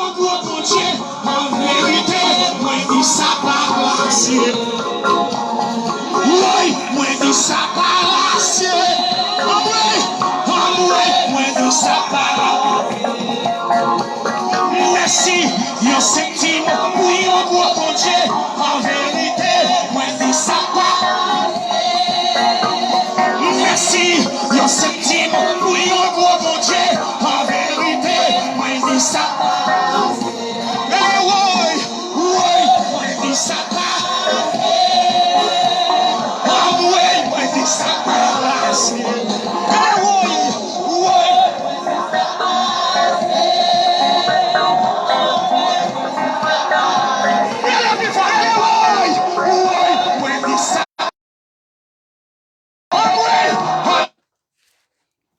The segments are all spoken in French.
un gros bon Dieu, en vérité, moi dis ça par la ciel. Oui, moi dis ça par la ciel. Moi dis ça par la merci, yo septime, oui, un gros bon Dieu, en vérité, moi dis ça par merci, yo septime, oui, un gros bon Dieu, en vérité, moi dis ça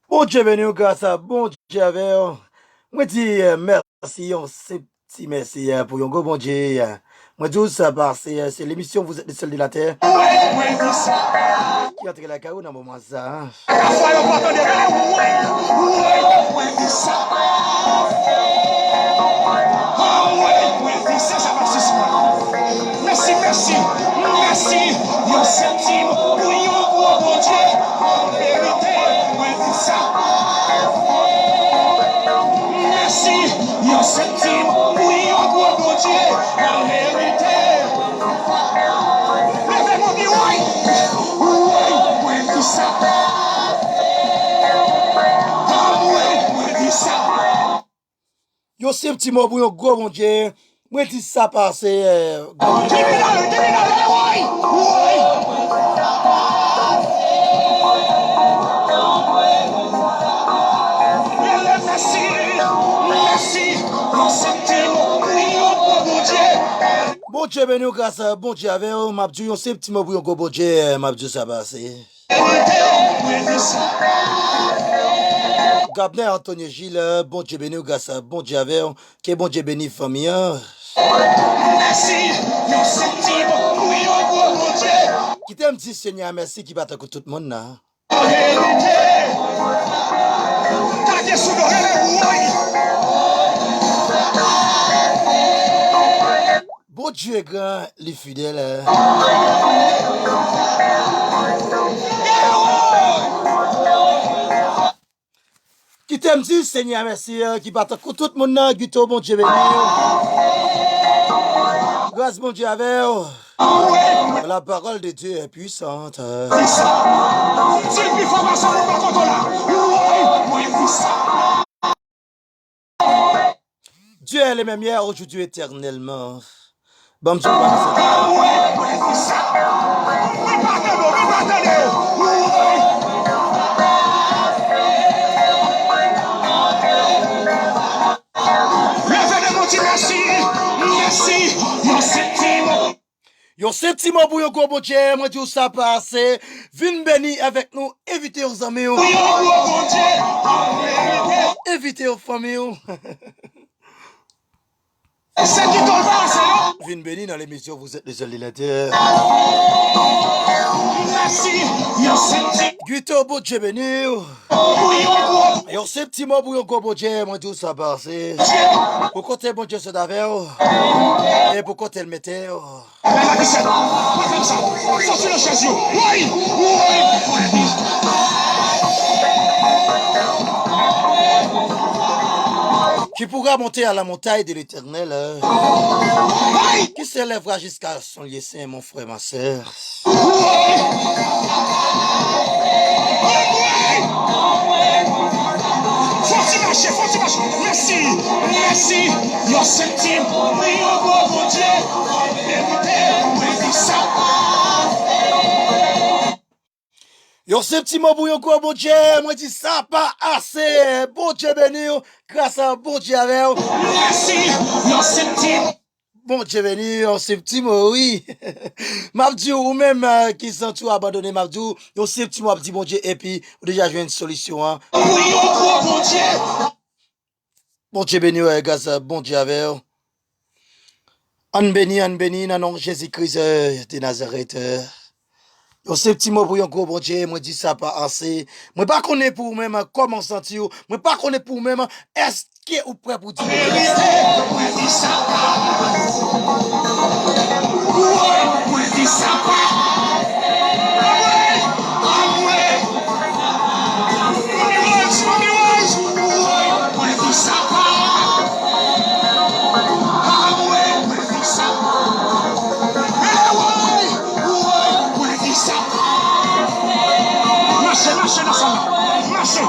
Bon Dieu béni grâce à bon Dieu avec moi dis merci on petit merci pour un bon Dieu. Moi dis ça parce que c'est l'émission vous êtes les seuls de la terre. Qui entre la caou dans moment ça. Merci, merci, merci. Yo septime, oui, oh bon Dieu, en vérité, moi dis ça. Merci, yo septime, oui, oh bon Dieu, en vérité. Levez-moi, dis oui, moi dis ça. Moi dis ça. Yo septime pour un gros bon Dieu. Moi dis ça parce que bon Dieu béni grâce à bon Dieu avec m'a dit un petit mot pour un gros bon Dieu m'a dit ça passé. Gabner Antonio Gilles, bon Dieu béni grâce à bon Dieu avec que bon Dieu béni famille. Merci, qui t'aime dit Seigneur merci qui va te tout le monde là. Bon Dieu est grand, les fidèles. Qui t'aime dit Seigneur merci qui va te tout le monde là, Guito bon Dieu béni. Grâce bon Dieu avec la parole de Dieu est puissante. Dieu est le même hier, aujourd'hui, éternellement. Bon, Dieu, Yo septime pour yo go bon Dieu, moi dis ça passer. Vin béni avec nous, évitez aux amis. Évitez aux familles. Vin béni dans l'émission, vous êtes les allilateurs. Guito bon Dieu béni. Yo septime pour yo go bon Dieu, moi dis ça passer. Pour côté bon Dieu se d'avait. Et pour côté le mettait. Qui pourra monter à la montagne de l'Éternel, qui s'élèvera jusqu'à son lieu saint, mon frère, ma soeur. Merci, merci, yo septime, oui, oh mon Dieu, Yo septime pour yon quoi, bon Dieu, moi dis ça pas assez, bon Dieu béni, grâce à bon Dieu avec. Merci, yo septime. Bon Dieu béni, yo septime, oui. M'a dit ou même qui sont tout abandonné, m'a dit yo septime, m'a dit bon Dieu, et puis déjà j'ai une solution. Hein. Oui, oh bon Dieu. Bon Dieu béni, grâce à bon Dieu avec. An béni, nan nom Jésus-Christ de Nazareth. Yo ce petit mot pour yon gros bon Dieu, moi dis ça pas assez. Moi pas connaît pour même comment sentir, moi pas connaît pour même est-ce que ou prêt pour dire. dit ça passe. Ouais, moi dis ça passe. Ah ouais. Ouais, moi dis ça passe. Ah ouais, moi dis ça. Ouais, moi dis ça. Marchez, marchez dans ça. Marchez.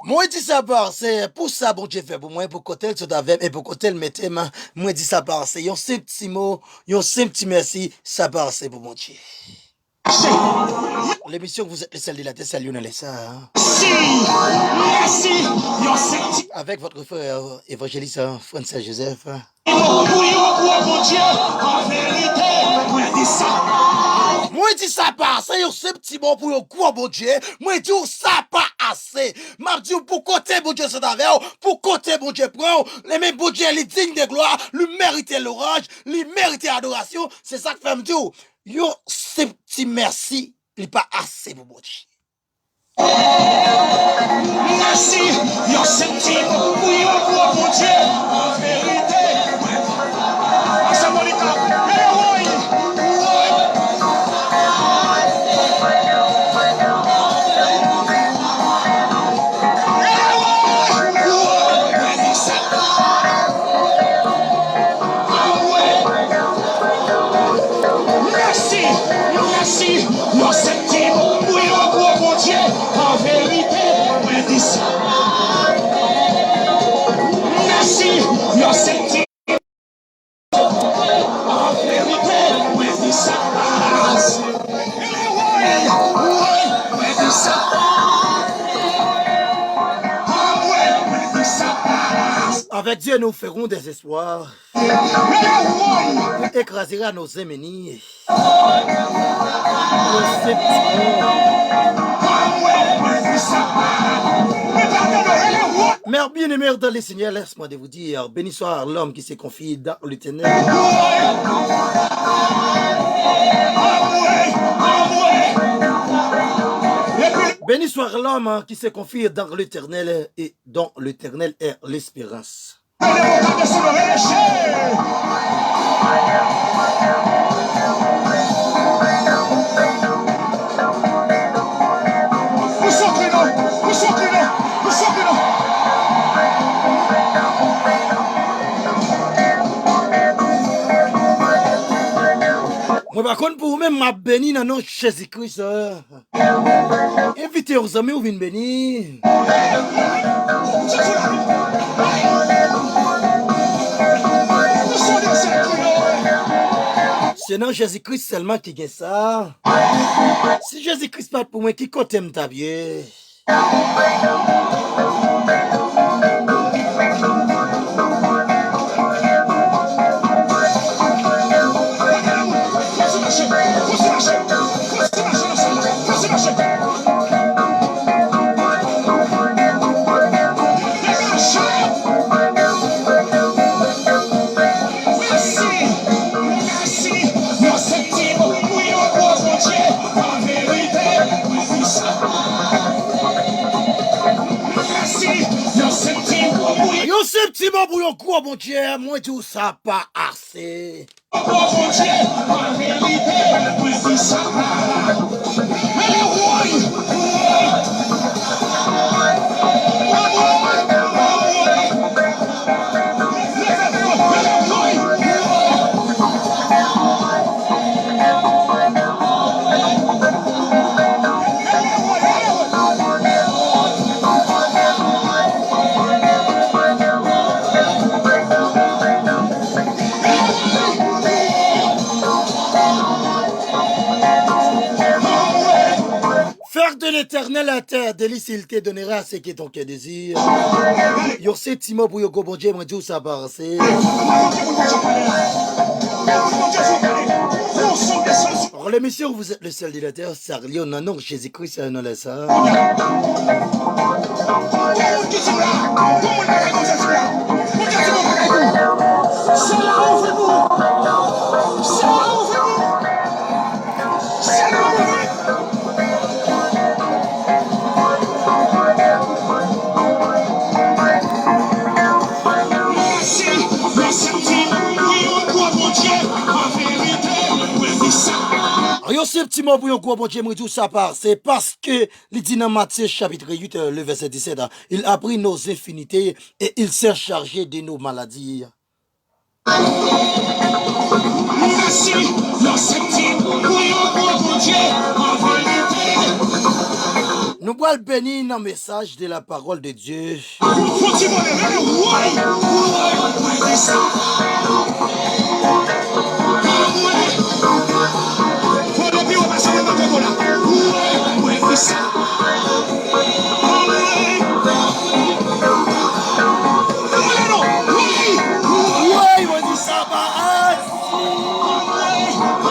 Moi dis ça par c'est pour ça bon Dieu fait pour moi pour côté tout avec et pour côté le mettre main moi dis ça par c'est un simple petit mot un simple petit merci ça par c'est pour mon Dieu. L'émission que vous êtes le seul de la tête c'est Lionel ça hein? Merci. Avec votre frère évangéliste François Joseph. Hein? Moi dis ça pas assez, yo c'est petit bon pour yo quoi bon Dieu. Moi dis ça pas assez. M'a dit pour côté bon Dieu c'est avec pour côté bon Dieu prend les mêmes bon Dieu les digne de gloire, lui mériter l'orage, lui mériter adoration, c'est ça que fait me dire. Yo c'est petit merci, il pas assez pour bon Dieu. Merci, yo c'est petit pour yo bon Dieu en vérité. Merci, nos septimes, oui, oh mon Dieu, en vérité, oui, dis ça. Merci, nos septimes, en vérité, oui, dis ça. Oui, dis ça. Avec Dieu, nous ferons des espoirs. Écrasera nos ennemis. Mère bien-aimée dans les Seigneurs, laisse-moi de vous dire, béni soit l'homme qui se confie dans l'Éternel. Béni soit l'homme qui se confie dans l'Éternel et dont l'Éternel est l'espérance. Moi, par contre, pour vous-même, ma béni dans nom Jésus-Christ. Invitez aux amis ou venez bénir. C'est non Jésus-Christ seulement qui gagne ça. Si Jésus-Christ pas pour moi, qui côté m'ta bien. Yo c'est petit bon pour yon quoi bon Dieu, moi tout ça pas assez. Faire de l'éternel la terre, délice il te donnera ce qui est ton cœur désir. Yo c'est petit mot pour yo bon Dieu, moi tout ça pas assez. Alors l'émission vous êtes le seul de la terre, ça relie au nom de Jésus-Christ, c'est un nom ça. Merci, ce petit mot pour un gros bon Dieu, moi tout ça part. C'est parce que, il dit dans Matthieu chapitre 8, le verset 17, il a pris nos infinités et il s'est chargé de nos maladies. Merci, non ce petit mot pour un gros bon Dieu, en vérité. Nous allons bénir dans le message de la parole de Dieu. Faut-il me lever? Ouais, c'est ça. Faut le dire, on va se lever de là. Ouais, c'est ça. Ouais, moi dis ça pas assez.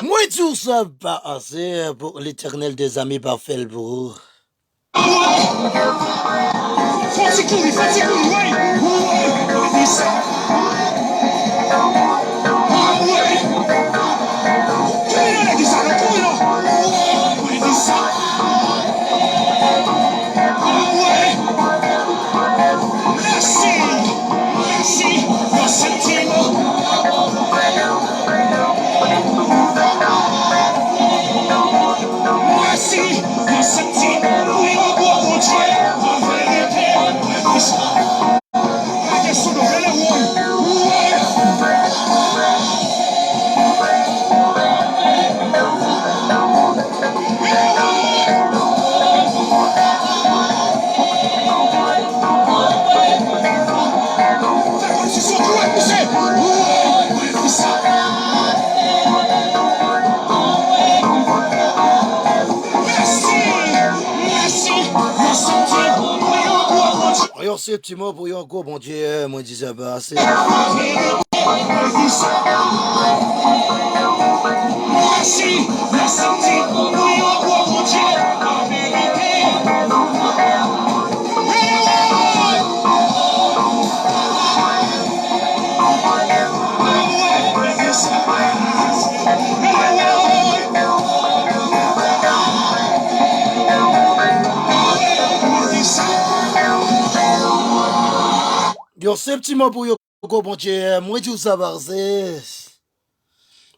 Moi dis ça pas assez pour l'éternel des amis parfaits pour. Faut-il courir, ouais, c'est ça. Voyons ce petit mot pour un gros bon Dieu, moi dis ça pas assez. Merci, merci, pour un gros bon Dieu, en vérité. Yo, ce petit mot pour yo bon Dieu, moi dis ça pas assez.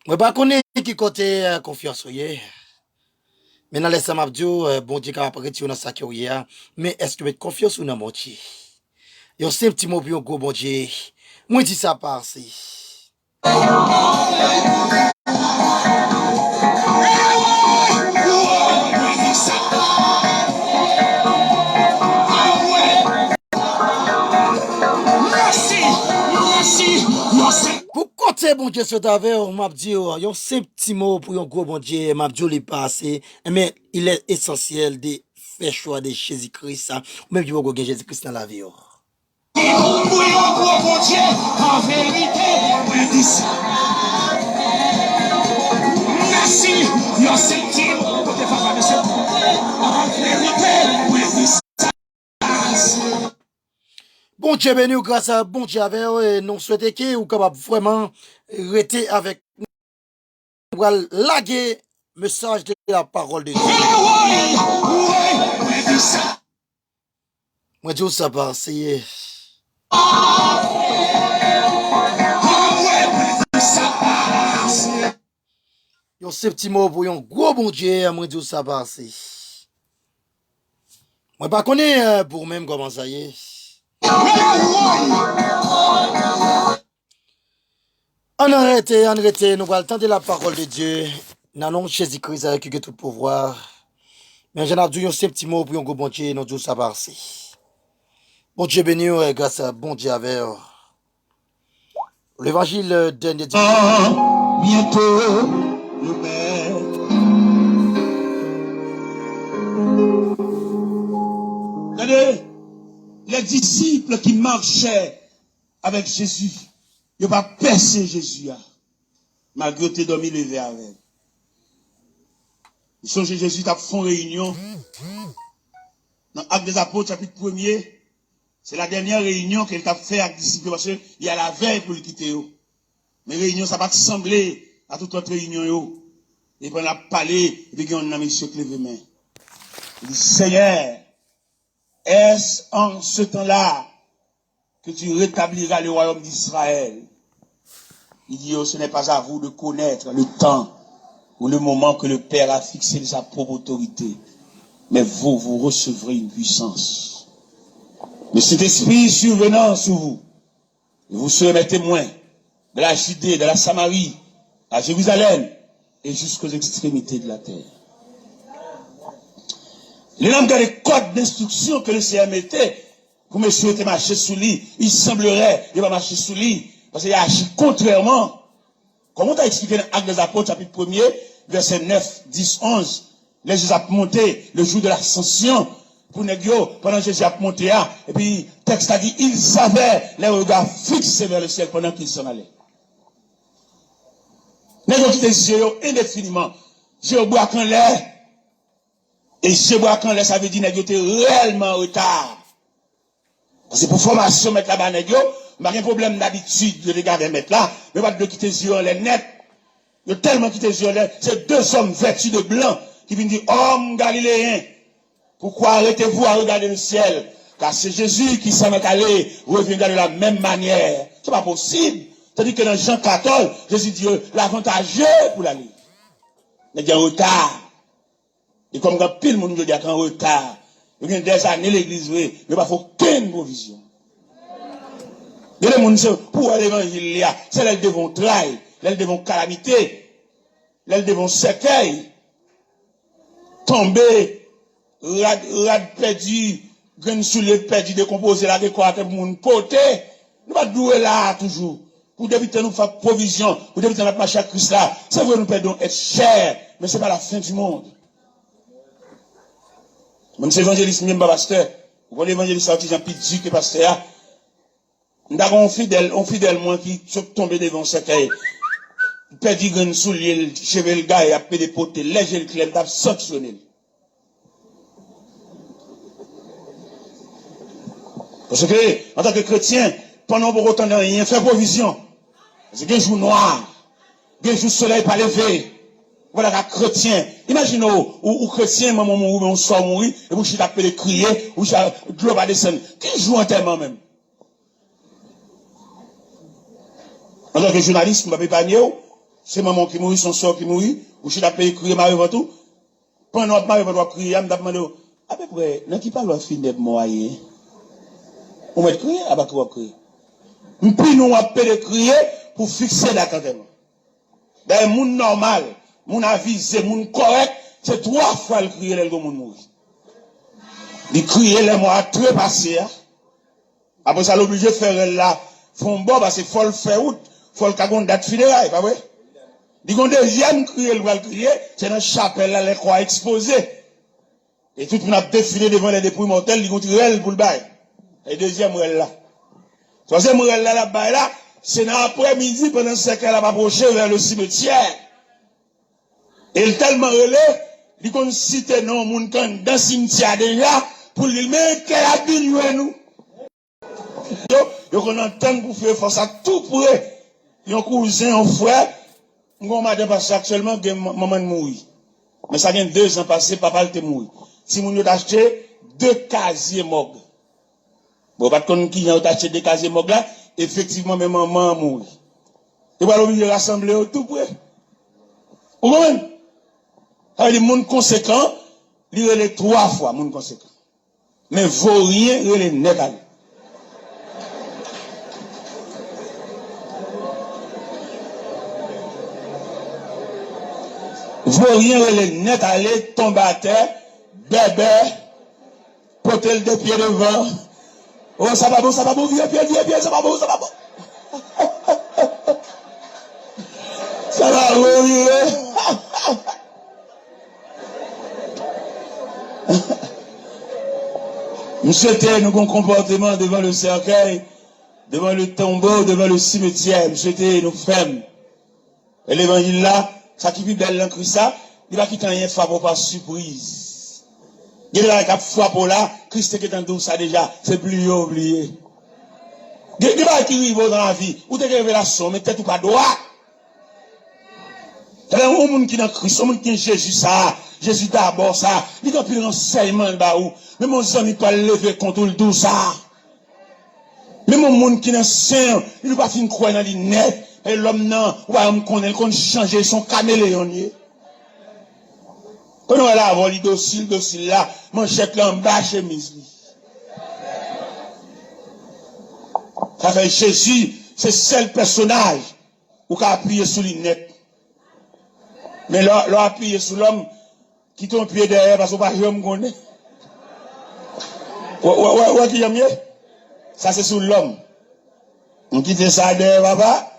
Moi pas connais qui côté confiance oyé. Mais dans les samabdio, bon Dieu capable retirer dans ça qui oyé. Mais est-ce que vous avez confiance ou non mon Dieu? Yo, ce petit mot pour yo bon Dieu. Moi dis ça pas assez. Pour côté bon Dieu ce t'avait m'a dit yo c'est petit mot pour un gros bon Dieu m'a dit les passé mais il est essentiel de faire choix de Jésus-Christ même si vous avez Jésus-Christ dans la vie. Merci, yo c'est petit mot pour te faire monsieur. En vérité, bon Dieu béni grâce à bon Dieu avec et nous souhaitons que vous capable vraiment rester avec nous pour laguer message de la parole de Dieu. Moi dis ça passe. Yo ce petit mot pour un gros bon Dieu, moi dis ça passe. Moi pas connais pour même comment ça y est. On arrête, nous allons tenter la parole de Dieu. Dans le nom de Jésus-Christ avec tout pouvoir. Mais j'en ai dit un petit mot pour un gros bon Dieu, nous disons ça passe. Bon Dieu béni, grâce à bon Dieu avec l'évangile dernier dimanche. Bientôt, le Père. Regardez, les disciples qui marchaient avec Jésus, ils n'ont pas percé Jésus, malgré que tu dormi levé avec. Ils sont chez Jésus, ils ont fait une réunion. Dans l'Acte des Apôtres, chapitre 1er, c'est la dernière réunion qu'il a fait avec les disciples, parce qu'il y a la veille pour le quitter. Mais réunion, ça va te sembler à toute autre réunion. Et puis on a parlé, et puis on a mis monsieur qui lève les mains. Il dit, Seigneur, est-ce en ce temps-là que tu rétabliras le royaume d'Israël? Il dit, oh, ce n'est pas à vous de connaître le temps ou le moment que le Père a fixé de sa propre autorité. Mais vous recevrez une puissance. Le Saint-Esprit survenant sur vous, et vous serez mes témoins de la Judée, de la Samarie, à Jérusalem, et jusqu'aux extrémités de la terre. Les noms des codes d'instruction que le Seigneur mettait, pour monsieur était marché sous lui, il semblerait, il va marcher sous lui, parce qu'il a agi contrairement. Comment t'as expliqué dans l'Acte des Apôtres, chapitre 1er, verset 9, 10, 11, les Jésus a monté le jour de l'ascension, pour Négio, pendant que Jésus a monté, et puis, le texte a dit, il savait les regards fixés vers le ciel pendant qu'il s'en allait. Négio qui était yeux indéfiniment, Jésus boit quand l'air, et Jésus boit quand l'air, ça veut dire Négio était réellement en retard. Parce que pour formation, mettre là-bas, Négio, il n'y a pas de problème d'habitude de regarder mettre là, mais pas de quitter les yeux en l'air net. Il y a tellement quitté les yeux en l'air, c'est deux hommes vêtus de blanc qui viennent dire, homme galiléen, pourquoi arrêtez-vous à regarder le ciel? Car c'est Jésus qui s'en est allé, reviendra de la même manière. C'est pas possible. C'est-à-dire que dans Jean 14, Jésus dit, l'avantageux pour l'aller. Il y a un retard. Et comme quand pile monde dit qu'il y a un retard, il y a des années l'église, mais il n'y a pas aucune provision. Il y a des gens pour l'évangile, c'est là devant trahi, là devant calamité, là devant cercueil, tomber, rad perdu, grain soulier perdu, décomposé, la décoration pour moun poter. Nous pas doué là toujours. Pour d'éviter nous faire provision, pour d'éviter notre marché à Christ là. C'est vrai nous perdons être cher, mais c'est pas la fin du monde. Mon évangéliste même pas pasteur. Vous voyez l'évangéliste sorti Jean Pidji que pasteur. Nous avons un fidèle moi qui tombé devant ce cahier. Perdu grain soulier, cheveux le gars et a pédé poter, léger le clé, t'a sanctionné. Parce que, en tant que chrétien, pendant pour autant de rien, faire provision. C'est qu'un jour noir, un jour soleil pas levé. Voilà qu'un chrétien. Imaginez, ou chrétien, maman mourir, on soit mourir, et vous chutez appelé crier, ou de l'eau va descendre. Qui joue en tellement même? En tant que journaliste, je ne peux pas dire, c'est maman qui mourit, son soeur qui mourit, ou chutez appelé crier, Marie avant tout. Pendant que Marie va crier, je me demande, à peu près, dans qui parle de finir de moyen? On va crier, à bas quoi crier. Puis nous appelons crier pour fixer la cantonnement. Dans le monde normal, mon avisé, mon correct, c'est 3 fois le crier le monde mourir. Il crier les mois très passés. Après ça, l'obligé de faire là, font bon parce qu'il faut le faire août, faut le cagon date funérailles, pas vrai? Il y a un deuxième crier, le crier, c'est dans la chapelle là, les croix exposées. Et tout le monde a défilé devant les dépouilles mortelles, il y a un tirel pour le bail. Et deuxième règle là. Troisième règle là, c'est dans l'après-midi, pendant ce qu'elle a approché vers le cimetière. Et il tellement relé, il qu'on cite non, moun kan dans le cimetière déjà, pour lui mais qu'elle a bien nous. Donc on entend pour faire force à tout près. Yon cousin, un frère, on m'a dit parce actuellement que maman mourir. Mais ça vient 2 ans passés, papa était mort. Si moun a acheté 2 casiers morgues. Bon, pas de con qui a acheté des casiers morgues là, effectivement, même maman a mouru. Et voilà, on rassemblé au tout près. Vous comprenez? Alors, les monde conséquents, il est les 3 fois, monde conséquent. Mais vaut rien, il est net à lui. Vaut rien, il est net à lui, tombe à terre, bébé, potel de pied devant. Oh, ça va bon, viens, ça va bon. Ça va bon, nous souhaitons nous un comportement devant le cercueil, devant le tombeau, devant le cimetière. Nous souhaitons nous fermes. Et l'évangile là, ça qui vit belle dans Christ, il va quitter rien faire par surprise. Il y a des fois pour là, Christ qui est en douce ça déjà, c'est plus oublié. Il y a des gens qui vivent dans la vie, ou des révélations, mais peut-être pas droit. Il y a des gens qui sont dans Christ, des gens qui sont Jésus ça, Jésus d'abord ça, il y a plus d'enseignement là où, mais mon ami pas lever contre le douce ça. Mais mon monde qui est saint, il ne va pas finir croire dans les net, et l'homme non, ou va me connaître, qu'on change son caméléon. Quand on va là, avoir les docile là, manchette là en bas, chemise. Ça fait Jésus, c'est le seul personnage où qu'a appuyé sur l'innet. Mais là, appuyé sur l'homme qui tombe pied derrière parce qu'on pas jamais connaît. Ouais, qui y a mieux? Ça c'est sur l'homme. On quitte ça derrière, papa.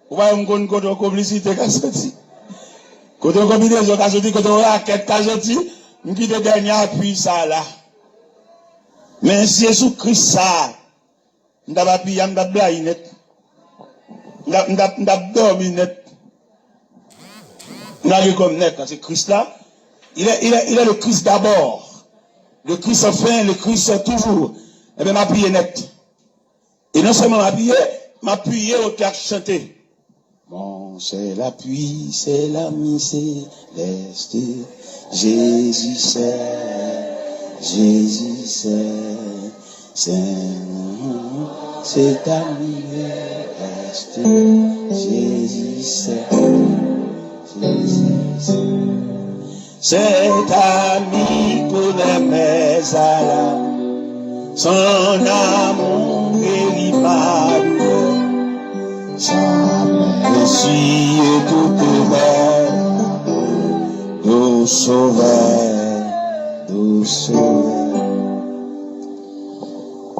Ou pas on connaît quand on complicité qu'a sorti. Quand on combinaison qu'a sorti, quand on raquette qu'a sorti, on quitte dernier appui ça là. Mais si Jésus Christ ça, on n'a pas payé, on n'a pas blagué net. On n'a dormi net. On a comme net, c'est Christ là. Il est le Christ d'abord. Le Christ enfin, le Christ toujours. Eh bien, m'appuyer net. Et non seulement m'appuyer au cœur chanter. Bon, c'est l'appui, c'est l'ami céleste. Jésus c'est ami céleste. Jésus cet ami connaît mes âmes, son amour véritable, sa merci et toute belle, nous sauveur.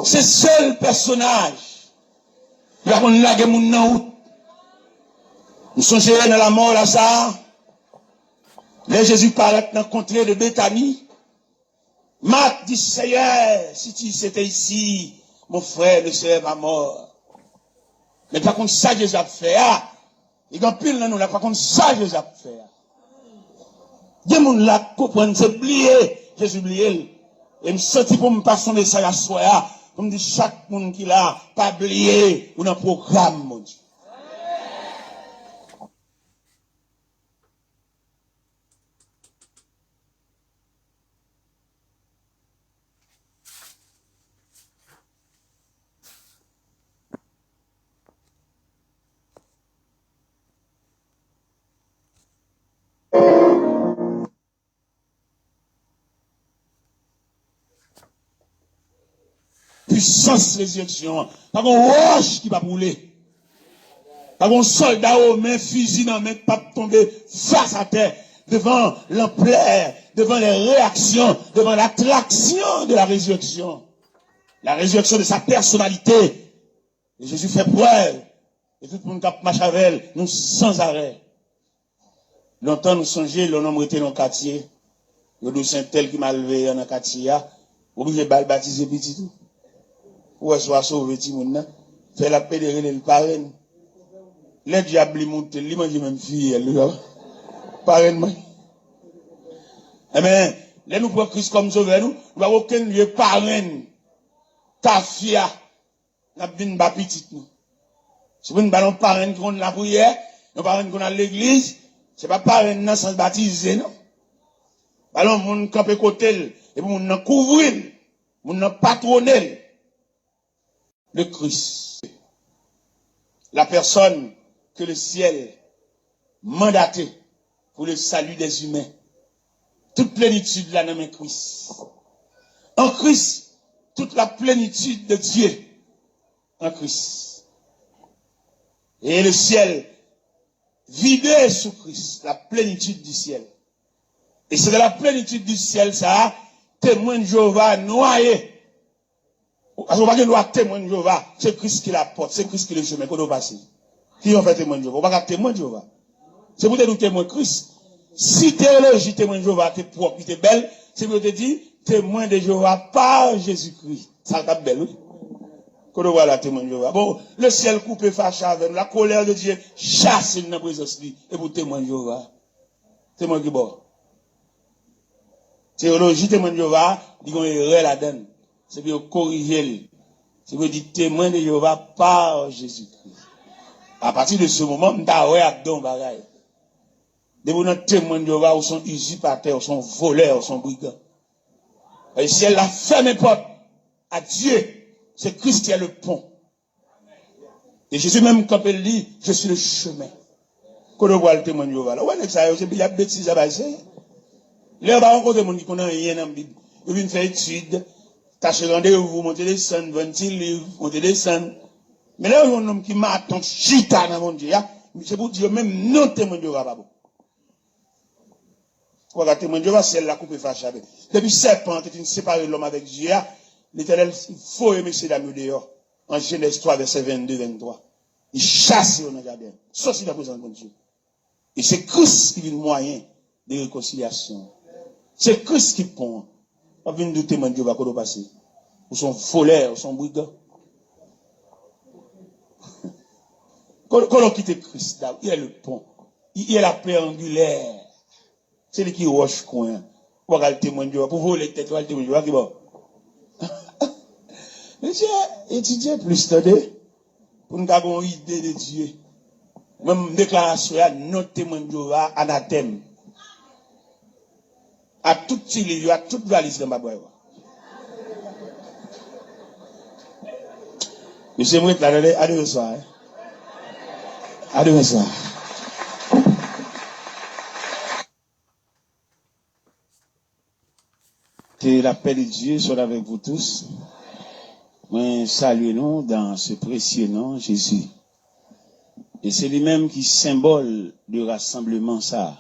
C'est seul personnage, il a qu'on l'a mon nom. Nous sommes dans la mort là ça. Là, Jésus parlait dans le contrée de Béthanie. Marc dit, Seigneur, si tu étais ici, mon frère ne serait pas mort. Mais par contre, ça, Jésus a fait. Il y a pile dans nous, là, par contre, ça, Jésus a fait. Des gens là, comprennent, c'est oublié. Jésus oublié. Et me senti pour me passer un message à soi, pour me dire, chaque monde qui l'a, pas oublié, ou dans le programme, mon Dieu. Puissance résurrection. Pas qu'on roche qui va brûler. Pas qu'on soldat aux mains, fusil dans main, pas tomber face à terre, devant l'ampleur, devant les réactions, devant l'attraction de la résurrection. La résurrection de sa personnalité. Et Jésus fait preuve. Et tout le monde qui marche avec elle, nous sans arrêt. Longtemps nous songeons, le nombre était dans le quartier. Le dos Saint-Tel qui m'a levé dans le quartier, obligé de baptiser petit tout. Ou soit sauvé ti moun nan, fait la pédéré le parrain. Les diables montent, li mange même fille elle parrain moi. Eh ben, les nous prenons Christ comme sauveur nous pas aucun lieu parrain. Tafia n'a bin ba petit nous. C'est une ballon parrain qu'on la prière, nous parrain qu'on a l'église, c'est pas parrain nan sans baptiser non. Ballon moun camper côté et moun nan couvrir, moun nan patronner. Le Christ, la personne que le ciel mandaté pour le salut des humains. Toute plénitude là dans le Christ. En Christ, toute la plénitude de Dieu. En Christ. Et le ciel vidé sous Christ, la plénitude du ciel. Et c'est de la plénitude du ciel, ça, témoin de Jéhovah noyé. Parce qu'on va pas loi témoin de Jéhovah, c'est Christ qui la porte, c'est Christ qui le chemin, qu'on doit passer. Qui en fait témoin de Jéhovah? On va pas témoin de Jéhovah. C'est pour te dire témoin de Christ. Si théologie témoin de Jéhovah, t'es propre, t'es belle, c'est pour te dire témoin de Jéhovah par Jésus-Christ. Ça tape belle, oui. Qu'on doit voir la témoin de Jéhovah. Bon, le ciel coupé fâché avec nous, la colère de Dieu chasse dans la présence de lui, et pour témoin de Jéhovah. Témoin qui bon. Théologie témoin de Jéhovah, il y a une erreur là-dedans. C'est pour corriger. C'est pour dire témoin de Jéhovah par Jésus-Christ. À partir de ce moment, on a ouais abdon bagaille. Des témoins de Jéhovah ou sont usurpateurs, ou sont voleurs, ou sont brigands. Et si elle a fermé porte à Dieu, c'est Christ qui est le pont. Et Jésus même, quand il dit, je suis le chemin. Quand on voit le témoin de Jéhovah, là, ouais, ça, c'est bien bêtise à baisser. Là, on va rencontrer des gens qui connaissent rien dans la Bible. Ils viennent faire études, tâcher rendez-vous, monter des scènes, vendre des livres, monter des scènes. Mais là, il y a un homme qui m'a attendu chita dans mon Dieu. C'est pour dire même non témoin de Dieu va pas bon. Voilà, témoin de Dieu va celle la coupe fâche avec. Depuis serpent, tu séparé l'homme avec Dieu. L'Éternel, il faut aimer ces dames dehors. En Genèse 3, verset 22-23. Il chasse dans le jardin. Sauf si la présence de Dieu. Et c'est Christ qui vient moyen de réconciliation. C'est Christ qui pond. Pas venir de témoin de Dieu va quoi passer. Ou son voleur, ou son brigand. Quand on quitte Christ, il est le pont. Il est la paix angulaire. C'est lui qui roche coin. Pour aller témoin de Dieu. Pour voler tête, pour aller témoin de Dieu. Qui bon. Mais j'ai étudié plus tardé. Pour nous avoir une idée de Dieu. Même déclaration, notre témoin de Dieu, anathème. À tout livre, à toute valise dans ma boîte. Monsieur Mouet, là, à demain soir. À demain soir. Que la paix de Dieu soit avec vous tous. Saluez-nous dans ce précieux nom, Jésus. Et c'est lui-même qui symbole du rassemblement ça.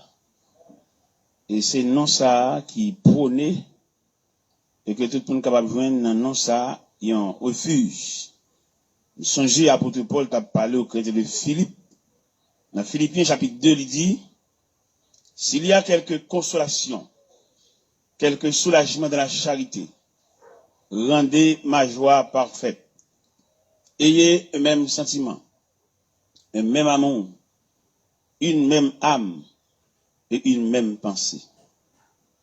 Et c'est non ça qui prône et que tout le monde capable de joindre dans non ça, il y a un refuge. Songez, apôtre Paul t'a parlé au chrétien de Philippe. Dans Philippiens chapitre 2, il dit, s'il y a quelque consolation, quelque soulagement dans la charité, rendez ma joie parfaite. Ayez un même sentiment, un même amour, une même âme et une même pensée.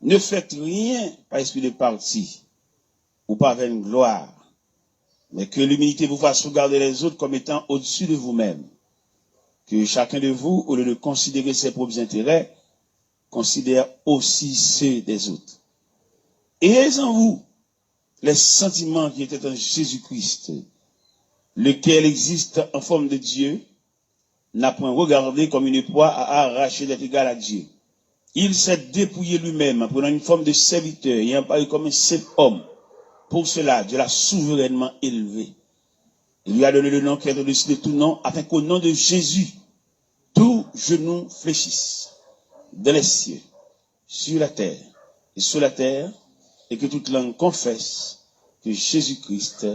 Ne faites rien par esprit de parti ou par vaine gloire, mais que l'humilité vous fasse regarder les autres comme étant au-dessus de vous-même. Que chacun de vous, au lieu de considérer ses propres intérêts, considère aussi ceux des autres. Ayez en vous les sentiments qui étaient en Jésus-Christ, lequel existe en forme de Dieu, n'a point regardé comme une proie à arracher d'être égal à Dieu. Il s'est dépouillé lui-même en prenant une forme de serviteur et en parlant comme un seul homme. Pour cela, Dieu l'a souverainement élevé. Il lui a donné le nom qui est au-dessus de tout nom, afin qu'au nom de Jésus, tout genou fléchisse dans les cieux, sur la terre et sous la terre, et que toute langue confesse que Jésus-Christ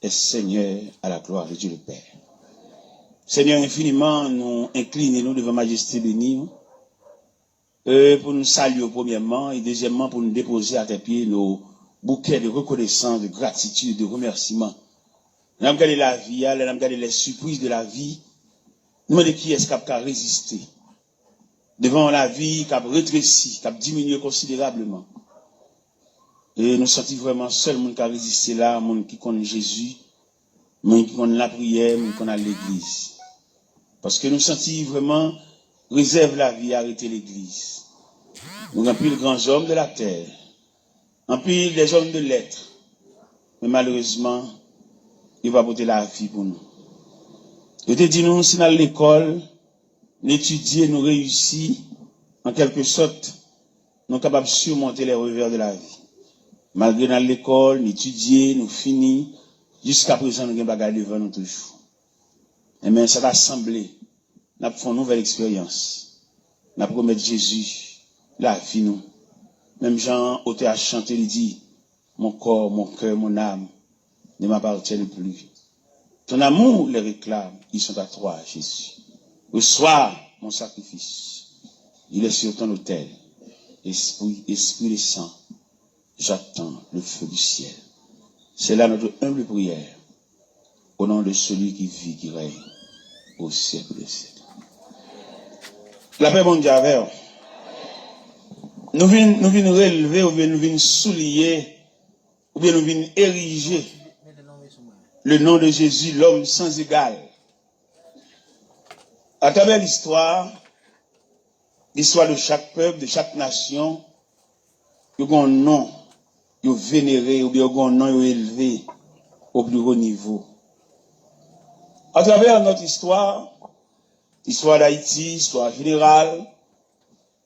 est Seigneur à la gloire de Dieu le Père. Seigneur, infiniment, nous inclinons devant Majesté bénie, pour nous saluer premièrement, et deuxièmement pour nous déposer à tes pieds nos bouquets de reconnaissance, de gratitude, de remerciement. Nous avons regardé la vie, nous avons regardé les surprises de la vie. Nous demandons qui est-ce qui a résisté devant la vie, qui a rétréci, qui a diminué considérablement. Et nous sentons vraiment seul monde qui a résisté là, monde qui connaît Jésus, monde qui connaît la prière, monde qui connaît l'église. Parce que nous sentons vraiment réserve la vie, arrêter l'église. Nous avons pris les grands hommes de la terre, en pile les hommes de lettres. Mais malheureusement, il va porter la vie pour nous. Je te dis, nous, si dans l'école, nous étudions, nous réussissons, en quelque sorte, nous sommes capables de surmonter les revers de la vie. Malgré dans l'école, nous étudions, nous finissons, jusqu'à présent, nous avons bagage devant nous toujours. Et bien, cette assemblée, nous avons fait une nouvelle expérience. Nous avons promis Jésus, la vie nous. Même Jean, au à chanter, il dit, mon corps, mon cœur, mon âme ne m'appartiennent plus. Ton amour les réclame, ils sont à toi, Jésus. Reçois mon sacrifice. Il est sur ton autel. Esprit et sang, j'attends le feu du ciel. C'est là notre humble prière, au nom de celui qui vit, qui règne, au siècle des siècles. La paix mondiale, nous venons relever, ou bien nous venons souligner, ou bien nous venons ériger le nom de Jésus, l'homme sans égal. À travers l'histoire de chaque peuple, de chaque nation, il y a un nom, il y a vénéré, ou bien il y a un nom élevé au plus haut niveau. À travers notre histoire d'Haïti, histoire générale,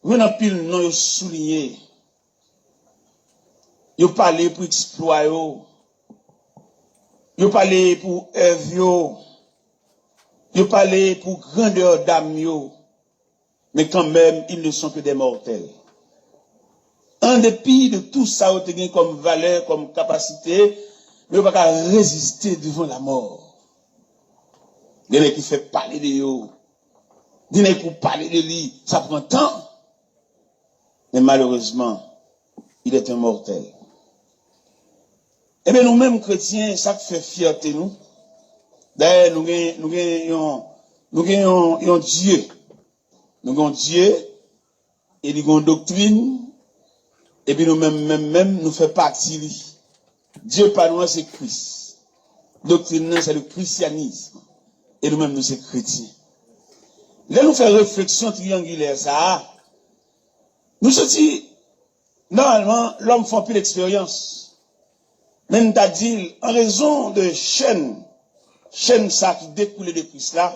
il y a un pile nom souligné, Yo parlé pour exploit yo parlé pour œuvre yo parlé pour grandeur d'âme mais quand même ils ne sont que des mortels. En dépit de tout ça vous avez comme valeur, comme capacité, mais vous pas résister devant la mort. Il y en a qui fait parler de yo, il y en a qui parler de lui, ça prend temps. Mais malheureusement, il est un mortel. Eh bien, nous-mêmes chrétiens, ça fait fierté nous. D'ailleurs, nous gagnons Dieu. Nous avons Dieu, et nous avons doctrine, et puis nous-mêmes, nous faisons partie. Dieu par nous, c'est Christ. Doctrine, c'est le christianisme. Et nous-mêmes, nous sommes chrétiens. Là, nous faisons réflexion triangulaire, ça. Nous sommes dit, normalement, l'homme fait plus d'expérience. Même t'as dit, en raison de chaîne ça qui découle de Christ là,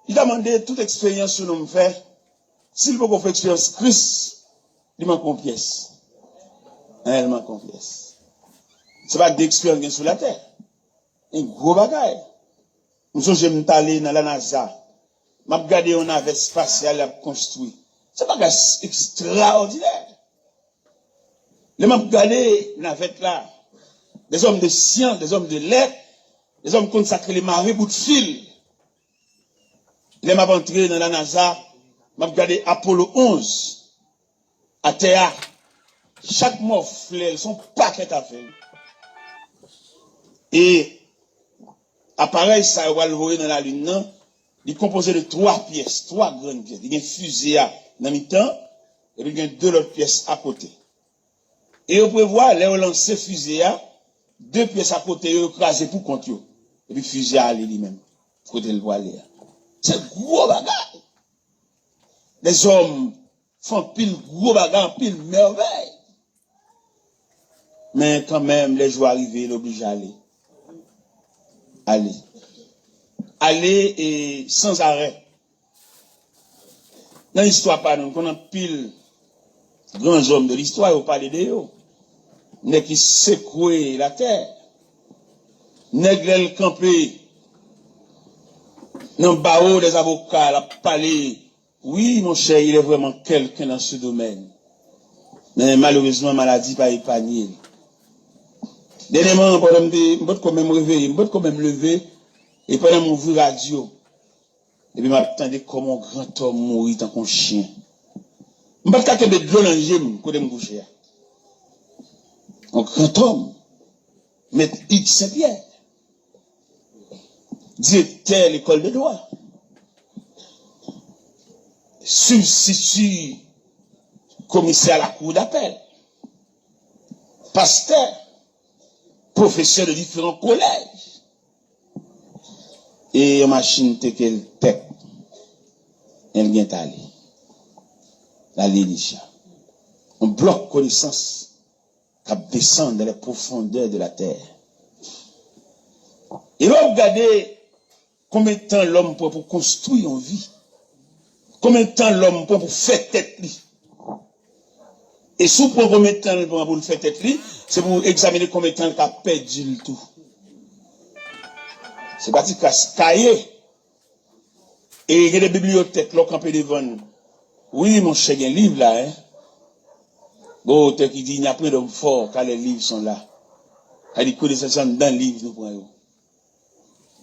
il a demandé toute expérience que nous fait. S'il veut qu'on fasse expérience Christ, il manque une pièce. Il manque une pièce. C'est pas d'expérience sur la terre. Un gros bagage. Nous sommes j'aime aller dans la NASA. M'a regardé un navette spatial à construit. C'est pas extraordinaire. Les m'a regardé navette là. Des hommes de science, des hommes de lettres, des hommes consacrés les marées bout de fil. Les m'a entré dans la NASA, m'a regardé Apollo 11 à terre. Chaque morceau, son paquet à faire. Et appareil ça va le voir dans la lune non, il est composé de 3 pièces, 3 grandes pièces. Il y a une fusée dans le temps et puis il y a 2 autres pièces à côté. Et on peut voir là on lance fusée 2 pièces à côté écrasées pour compte yo. Et puis fusée à aller lui-même. Côté le voiler. C'est gros bagarre. Les hommes font pile gros bagarre, pile merveille. Mais quand même les jours arrivés, il oblige à aller. Aller et sans arrêt. Dans l'histoire, pas nous, qu'on a pile grands hommes de l'histoire, on parle de eux. N'est qui secoué la terre. N'est qui campé dans le barreau des avocats, la parler. Oui, mon cher, il est vraiment quelqu'un dans ce domaine. Mais malheureusement, maladie pas épargnée. Dernièrement, pendant je peux quand même réveiller, je peux quand même lever, et pendant mon vu radio, et puis m'attendais comme un grand homme mourir tant qu'un chien. Je peux pas de l'eau dans le gym, quand je me couche. Un grand homme, mais X Saint-Pierre, directeur de l'école de droit, substitut commissaire à la cour d'appel, pasteur, professeur de différents collèges, et une machine qu'elle tête, elle vient aller, la Lénisha. On bloque connaissance qui descend dans les profondeurs de la terre. Et là, regardez combien de temps l'homme prend pour construire une vie. Combien de temps l'homme prend pour faire tête lui. Et sous pour combien de temps l'homme prend pour faire tête lui, c'est pour examiner combien de temps il a perdu le tout. C'est parti cahier. Et il y a des bibliothèques, là, campé devant. Oui, mon cher, il y a un livre là, hein. Bon, qui dit, il n'y a pas d'homme fort, car les livres sont là. Il dit, connaissance dans le livre, nous prenons.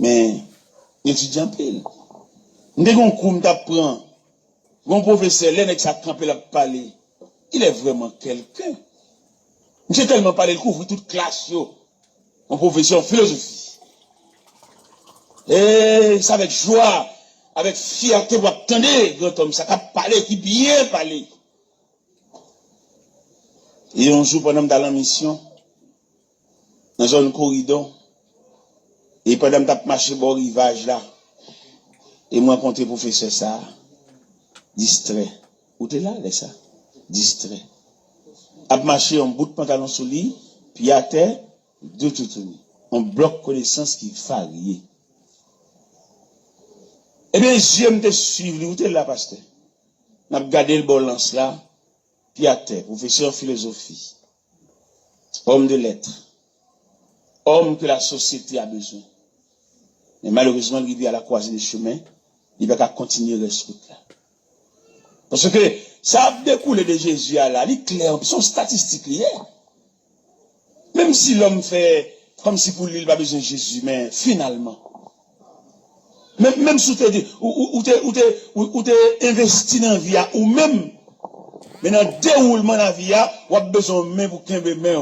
Mais, l'étudiant pile. Dès qu'on coum t'apprend, mon professeur, l'un qui s'est campé là parler, il est vraiment quelqu'un. J'ai tellement parlé, il couvre toute classe, yo. Mon professeur en philosophie. Et c'est avec joie, avec fierté, vous attendez, grand homme, ça a parlé, qui bien parlé. Et un jour, pendant dans la mission, dans un corridor, et pendant que je marché au rivage là, et moi, rencontré le professeur ça, distrait. Où t'es là, ça? Distrait. A marché en bout de pantalon sous lit, puis à terre, deux tout tourner. On bloque connaissance qui varie. Eh bien, j'aime te suivre, où t'es là, pasteur? On a gardé le balance là, puis à terre, professeur en philosophie. homme de lettres, homme que la société a besoin. Mais malheureusement, il vit à la croisée des chemins, il va pas continuer ce route là. Parce que ça a découlé de Jésus là, il est clair, son statistique lié. Même si l'homme fait comme si pour lui il n'a pas besoin de Jésus, mais finalement, même si ou t'es investi dans la vie, ou même, mais dans le déroulement de la vie, ou a besoin de main pour qu'un bébé.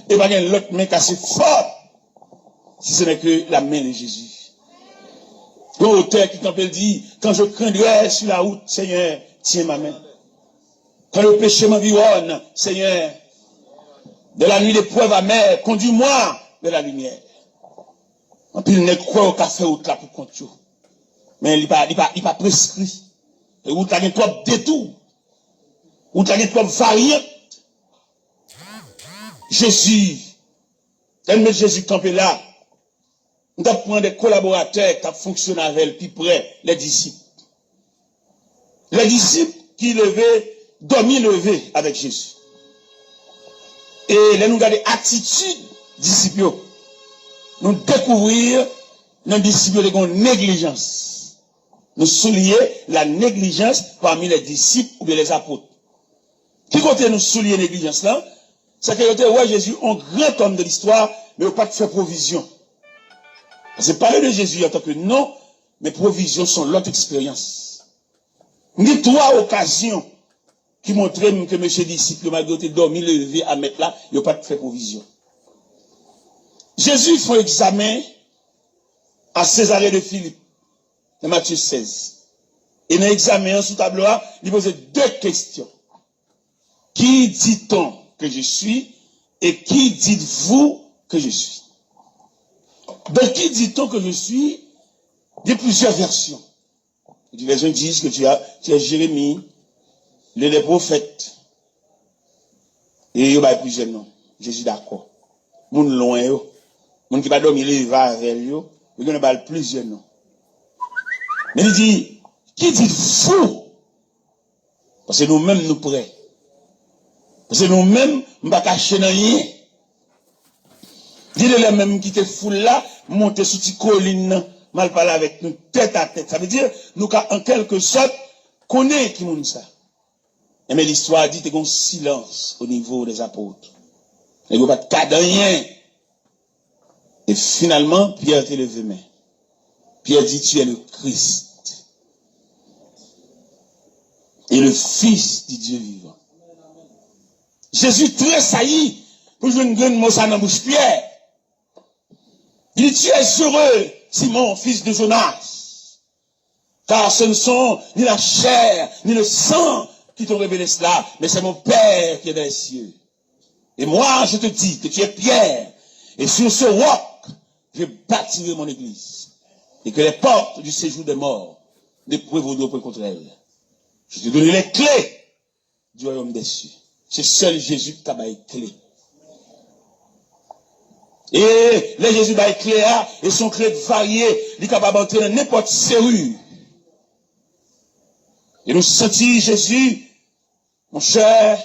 Et pas qu'il y a l'autre main cassée fort, si ce n'est que la main de Jésus. L'auteur qui, quand il dit, quand je craindrai sur la route, Seigneur, tiens ma main. Quand le péché m'environne, Seigneur, de la nuit d'épreuve amère, conduis-moi de la lumière. En plus, il n'est quoi au café ou là pour compte. Mais il n'est pas prescrit. Et où tu as trop détours. Où tu as trop variantes. Jésus, elle met Jésus campé là. On doit prendre des collaborateurs qui fonctionnent avec elle, puis près, les disciples. Les disciples qui dormi levé avec Jésus. Et là, nous regardons attitude disciples. Nous découvrir dans disciples de négligence. Nous souligner la négligence parmi les disciples ou bien les apôtres. Qui côté nous souligner la négligence là? C'est que ouais, Jésus, un grand homme de l'histoire, mais il n'a pas fait provision. C'est parler de Jésus en tant que non, mais provisions sont l'autre expérience. Ni trois occasions qui montraient que M. disciple, malgré qu'il dormi, levé à mettre là, il n'a pas fait provision. Jésus fait un examen à Césarée de Philippe, dans Matthieu 16. Et dans l'examen, sous tableau, il posait deux questions. Qui dit-on que je suis et qui dites-vous que je suis? De qui dit-on que je suis? Il y a plusieurs versions. Les versions disent que tu es Jérémie, les prophètes. Et il y a plusieurs noms. Je suis d'accord. Moun loin yo. Moun qui va dormir les va avec yo. Il y a plusieurs noms. Mais il dit, qui dites-vous? Parce que nous-mêmes nous prêts. Parce que nous-mêmes, nous ne pas cacher dans rien. Dis-le même qui te foule là, monter sous tes collines, mal parler avec nous, tête à tête. Ça veut dire, nous, en quelque sorte, connaît qui monde ça. Et mais l'histoire dit, qu'il y a un silence au niveau des apôtres. Il n'y a pas de cas de rien. Et finalement, Pierre te levé main. Pierre dit, tu es le Christ. Et le Fils du Dieu vivant. Jésus tressaillit pour jouer une grande mot dans la bouche Pierre. Il dit, tu es heureux, Simon, fils de Jonas. Car ce ne sont ni la chair, ni le sang qui t'ont révélé cela, mais c'est mon Père qui est dans les cieux. Et moi, je te dis que tu es Pierre, et sur ce roc, je bâtirai mon église. Et que les portes du séjour des morts ne prévaudront pas contre elle. Je te donne les clés du royaume des cieux. C'est seul Jésus qui a les clés. Et les Jésus a les clés, et son clé variées, il est capable d'entrer dans n'importe serrure. Et nous sentons Jésus, mon cher,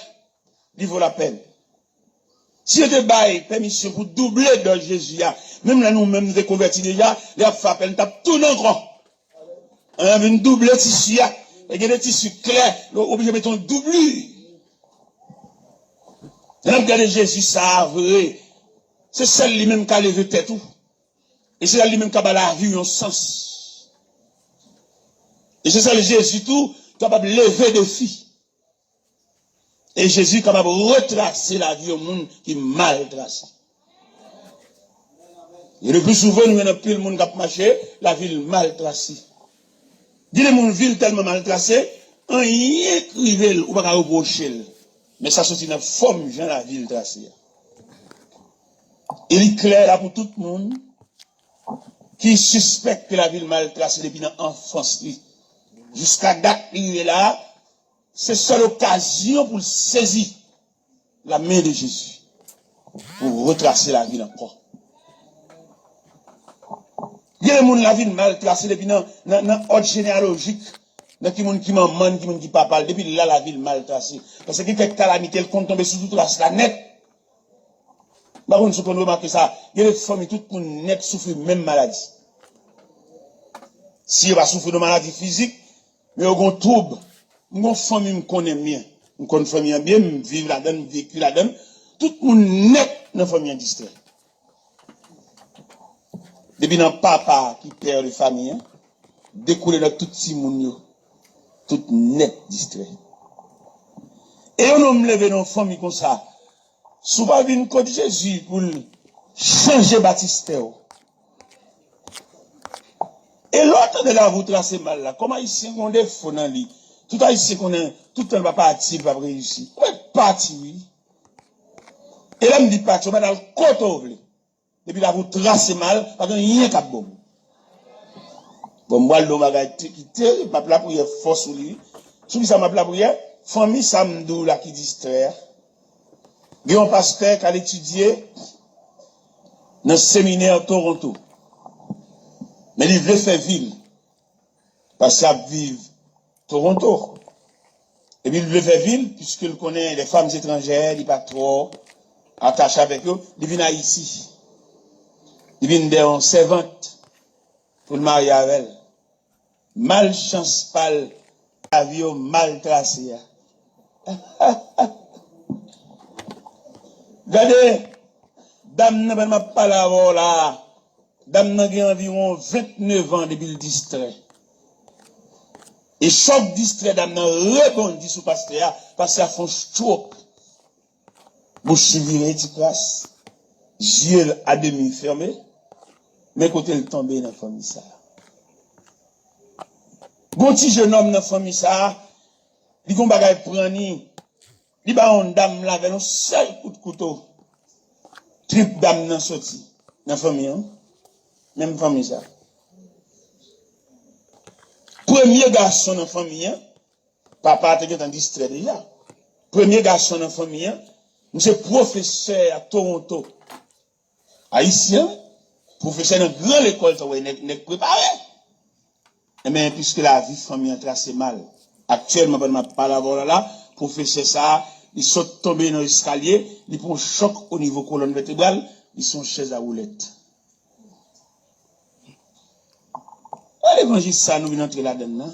il vaut la peine. Si je te baille permission pour doubler dans Jésus, même là nous-mêmes nous convertis déjà, les appels nous tapent tout dans grand. On a une double tissu, et il y a des tissus clairs, obligé de mettre un doublure. Et là, regardez Jésus, ça, vrai. C'est celle lui-même qui a levé tête tout. Et c'est celle lui-même qui a la vie en sens. Et c'est celle Jésus tout, capable de lever des filles. Et Jésus capable de retracer la vie au monde qui est mal tracé. Et le plus souvent, nous avons plus le monde qui a marché, la ville mal tracée. Dis-le mon ville tellement mal tracée, on y écrivait ou pas reprocher. Mais ça sortit dans la forme de la ville tracée. Il est clair là pour tout le monde qui suspecte que la ville mal tracée depuis l'enfance. Jusqu'à date, il est là. C'est seule occasion pour saisir la main de Jésus. Pour retracer la ville encore. Il y a des gens la ville mal tracée depuis dans l'ordre généalogique. Il y a des gens qui maman, qui papa. Depuis là, la ville mal tracée. Parce que quelques calamités, elles comptent tomber sur toute la net. Par contre, ce qu'on remarque ça, il y a des familles, tout le monde net souffre de même maladie. Si on va souffrir de maladie physique, mais on a un trouble. Mon famille me connaît bien. Je connais famille bien, je vis là-dedans, je vécu là-dedans. Tout le monde net dans la famille distrait. Depuis dans papa qui perd les familles, découlé dans tout petit monde, tout net distrait. Et on me levé dans une famille comme ça. Souvent, vient code Jésus pour changer Baptiste. Et l'autre de la route là, c'est mal là. Comment ici on est faux dans lui? Tout à ici qu'on est, tout le temps va partir, va réussir. On est parti, oui. Et là, me dit parti, on va dans le côté. Depuis la route là, c'est mal, parce qu'il n'y a rien qu'à bon. Bon, moi, le bagage qui terrible, ma pla prière force sur lui. Sur lui, ça m'a pla prière, famille Samdou là qui distrait. Il y a un pasteur qui a étudié dans le séminaire Toronto. Mais il veut faire ville. Parce qu'il vit Toronto. Et puis il veut faire ville, puisqu'il connaît les femmes étrangères, il n'est pas trop attaché avec eux. Il vient ici. Il vient d'une servante pour le marier avec elle. Malchance pâle, la vie mal tracée. Regardez, dame n'a pas parlé avant là. Dame n'a environ 29 ans depuis le distrait. Et chaque distrait, dame n'a rebondi sous pasteur, parce qu'elle fait stroke. Bouche virée, tu classes. Yeux à demi fermé. Mais côté le tombé dans la famille ça. Bon petit jeune homme dans la famille ça, il gon bagay prani. Il ba on dame là avec un seul coup de couteau. Trip dame nan sorti dans la famille hein. Même famille ça. Premier garçon dans la famille hein. Papa était en distrait déjà. Premier garçon dans la famille hein. Monsieur professeur à Toronto. Haïtien, professeur dans une grande école, ça n'est préparé. Mais puisque la vie famille a tracé mal, actuellement, je ne parle pas là, professeur ça, il saute tomber dans l'escalier, il prend un choc au niveau colonne vertébrale, ils sont chaises à roulette. L'évangile, ça, nous venons entrer là-dedans.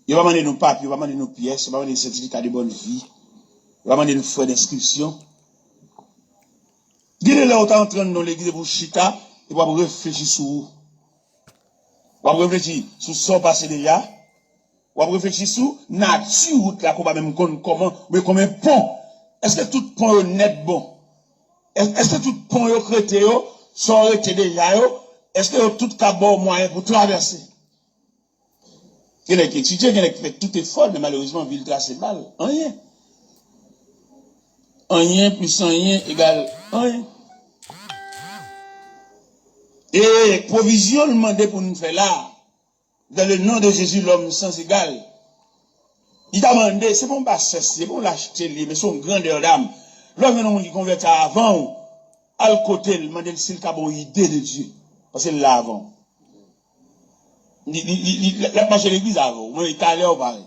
Il va demander nos papiers, il va demander nos pièces, il va demander des certificats de bonne vie, il va demander nos frais d'inscription. Guidez là, autant entrer dans l'église pour chita, et pour réfléchir sur vous. Pour réfléchir sur ce qui passé déjà. Pour réfléchir sur la nature, là, qu'on va même connaître comment, mais comme un pont. Est-ce que tout pont est net bon? Est-ce que tout pont est créé, sont arrêtés déjà, est-ce que tout cas bon moyen pour traverser? Il y a qui étudie, il y a qui fait tout effort, mais malheureusement, ville tracée mal. Rien. Rien plus rien égale rien. Et provision demandée pour nous faire là, dans le nom de Jésus, l'homme sans égal. Il a demandé, c'est bon bassesse, c'est bon l'acheter, mais son grandeur d'âme. L'homme non qui convertit avant, à le côté, il demande s'il a une idée de Dieu. Parce qu'il l'a avant. Il a marché l'église avant, il est allé au pareil.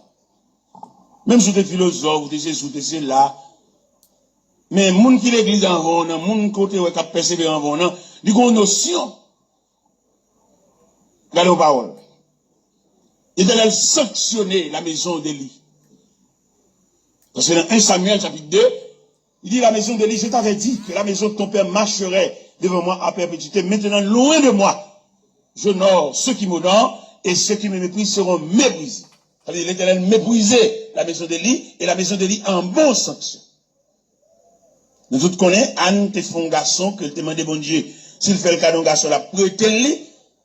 Même si des philosophes, des Jésus, des là. Mais moun qui l'église avant, moun côté qui a persévéré avant, il a une notion. Regardez aux paroles. Il a sanctionné la maison d'Élie. Parce que dans 1 Samuel chapitre 2, il dit la maison d'Élie, je t'avais dit que la maison de ton père marcherait devant moi à perpétuité. Maintenant, loin de moi, j'honore ceux qui m'honorent et ceux qui me méprisent seront méprisés. C'est-à-dire l'Éternel méprisait la maison d'Élie et la maison d'Élie en bon sanction. Nous tous connaissons, Anne te fait un garçon que te demande bon Dieu. S'il fait le cadeau garçon, la prêtez-le,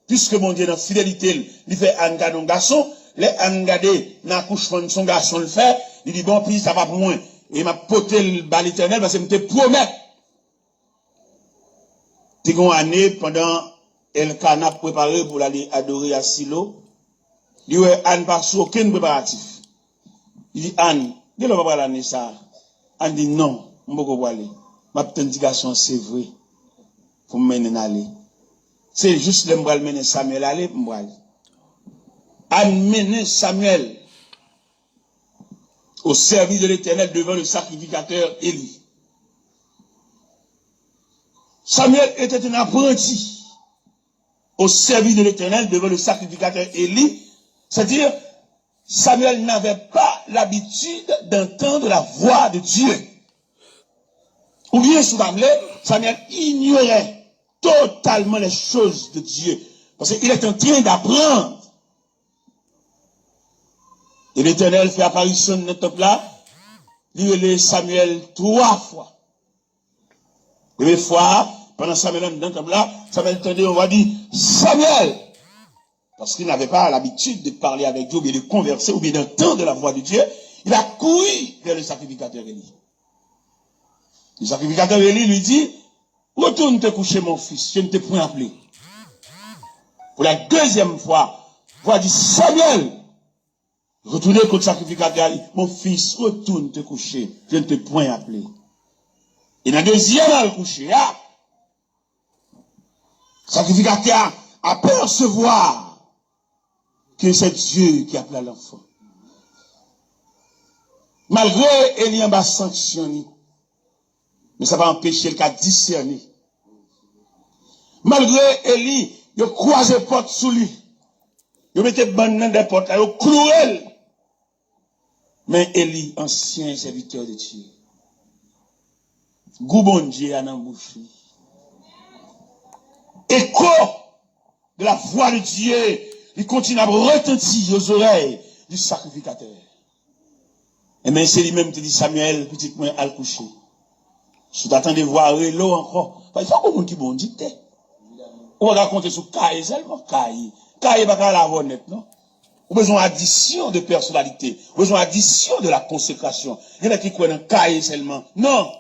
puisque mon Dieu dans la fidélité, il fait Anne cadeau garçon, les Anne gardé dans l'accouchement de son garçon le fait, il dit bon, puis ça va pour moi. Et il m'a poté le bal éternel parce qu'il me promet. T'es une année pendant Elkana préparé pour aller adorer à Silo. Il dit ouais, Anne pas sous aucun préparatif. Il dit Anne, il va pas l'année ça. Anne dit non. Je ne peux pas aller. Ma petite garçon, c'est vrai. Pour me mener aller. C'est juste le m'bral mener Samuel aller, m'bral. Amener Samuel au service de l'Éternel devant le sacrificateur Élie. Samuel était un apprenti au service de l'Éternel devant le sacrificateur Élie. C'est-à-dire, Samuel n'avait pas l'habitude d'entendre la voix de Dieu. Ou bien, sous Samuel ignorait totalement les choses de Dieu. Parce qu'il est en train d'apprendre. Et l'Éternel fait apparition dans le temple là. Il relève Samuel 3 fois. Première fois, pendant Samuel dans le temple là, Samuel entendait, on va dire, Samuel! Parce qu'il n'avait pas l'habitude de parler avec Dieu, ou bien de converser, ou bien d'entendre la voix de Dieu. Il a couru vers le sacrificateur Élie. Le sacrificateur Élie lui dit, retourne te coucher mon fils, je ne t'ai point appelé. Pour la deuxième fois, voix dit, Samuel! Retournez contre le sacrificateur, mon fils, retourne te coucher, je ne t'ai point appelé. Et dans le deuxième à le coucher, le sacrificateur apercevoir que c'est Dieu qui appelle l'enfant. Malgré Élie en bas sanctionné, mais ça va empêcher le cas discerner. Malgré Élie, il a croisé porte sous lui. Il mettait bonne dans des portes, il a cloué. Mais Élie, ancien serviteur de Dieu, goût bon Dieu a embouché. Écho de la voix de Dieu, il continue à retentir aux oreilles du sacrificateur. Et même c'est lui-même qui dit, Samuel, petit point à le coucher. Si tu attends de voir l'eau encore, il faut qu'on qui bon dit. On va raconter sur Caï seulement, Caï va pas la voir net, non? On a besoin d'addition de personnalité, on a besoin d'addition de la consécration. Il y en a qui croient dans Caï seulement. Non!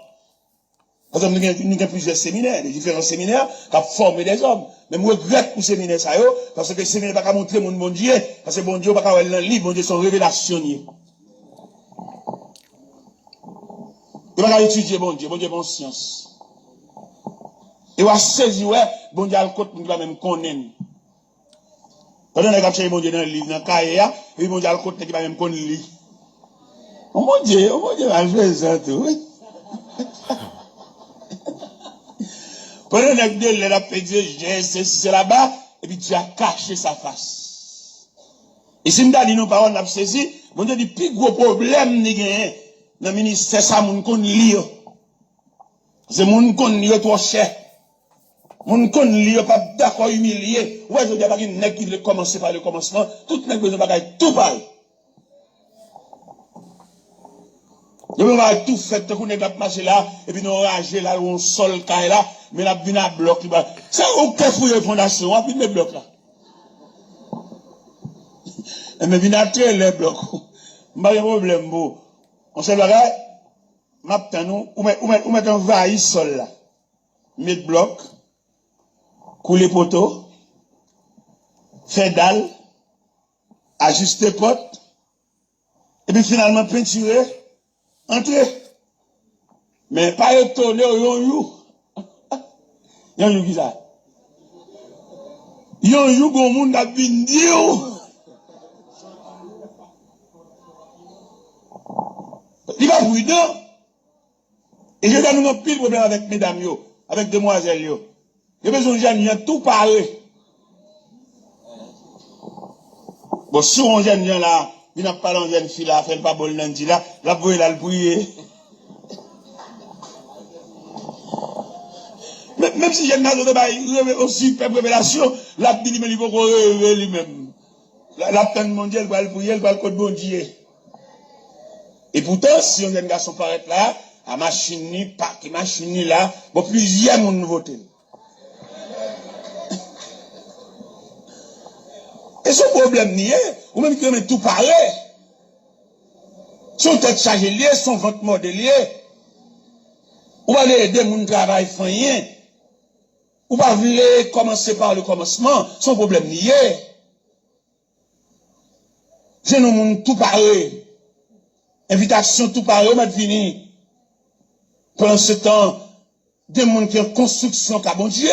Par exemple, nous avons plusieurs séminaires, des différents séminaires qui ont formé des hommes. Mais moi, je regrette pour ces séminaires, ça, parce que les séminaires ne peuvent pas montrer mon bon Dieu, parce que bon Dieu ne peut pas avoir un livre, bon Dieu sont révélationniers. Il ne peut pas étudier bon Dieu bon science. Il va saisir, ouais, bon Dieu a le côté, il va même connaître. Pendant qu'on a cherché bon Dieu dans le livre, dans le cahier, et bon Dieu a le côté, il va même connaître. Oh mon Dieu, a fait ça, tout, oui. Pendant qu'on a dit, il a fait c'est là-bas, et puis Dieu a caché sa face. Et si nous avons dit nos paroles, nous avons saisi, bon Dieu dit, plus gros problème, nous avons dans le ministère, ça, moun kon li yo. C'est moun kon li yo trop cher. Moun kon li yo pas d'accord humilié. Ouais, je dis pas qu'il n'est qui veut commencer par le commencement. Tout n'est besoin de tout pareil. Je vais tout faire, tout n'est pas marcher là, et puis nous rager là, on sol caille là, mais la vine à bloc. C'est où que fouille fondation, on puis mes blocs là. Mais vine à très les blocs. Pas de problème, beau. On se bagaille, maintenant nous, ou met un vaille sol là. Mettre bloc, couler poteau, faire dalle, ajuster porte, et puis finalement peinturer, entrer. Mais pas étonner, yon qui ça? Yon gon moun da bin diou. Il va prudent. Et je donne un pile problème avec mesdames, avec demoiselles. Il y a besoin de gens qui tout parler. Bon, si on jeune là, il n'a pas de jeune fille là, fait pas bon lundi là, la voix là, le briller. Même si jeune n'a aussi fait révélation, la Bible il faut rêver lui-même. La peine mondiale va le briller, elle va le code bon Dieu. Et pourtant, si on a un garçon paraît là, à machine, parc, machine là, bon, plusieurs monde votent. Et son problème n'y est, ou même qui tout parler. Son tête chargée liée, son ventre modélié. Ou aller aider mon travail rien. Ou pas vouloir commencer par le commencement, son problème n'y est. C'est nous monde tout parler. Invitation tout pareil, on a fini. Pendant ce temps, des gens qui ont construction qu'a bon Dieu.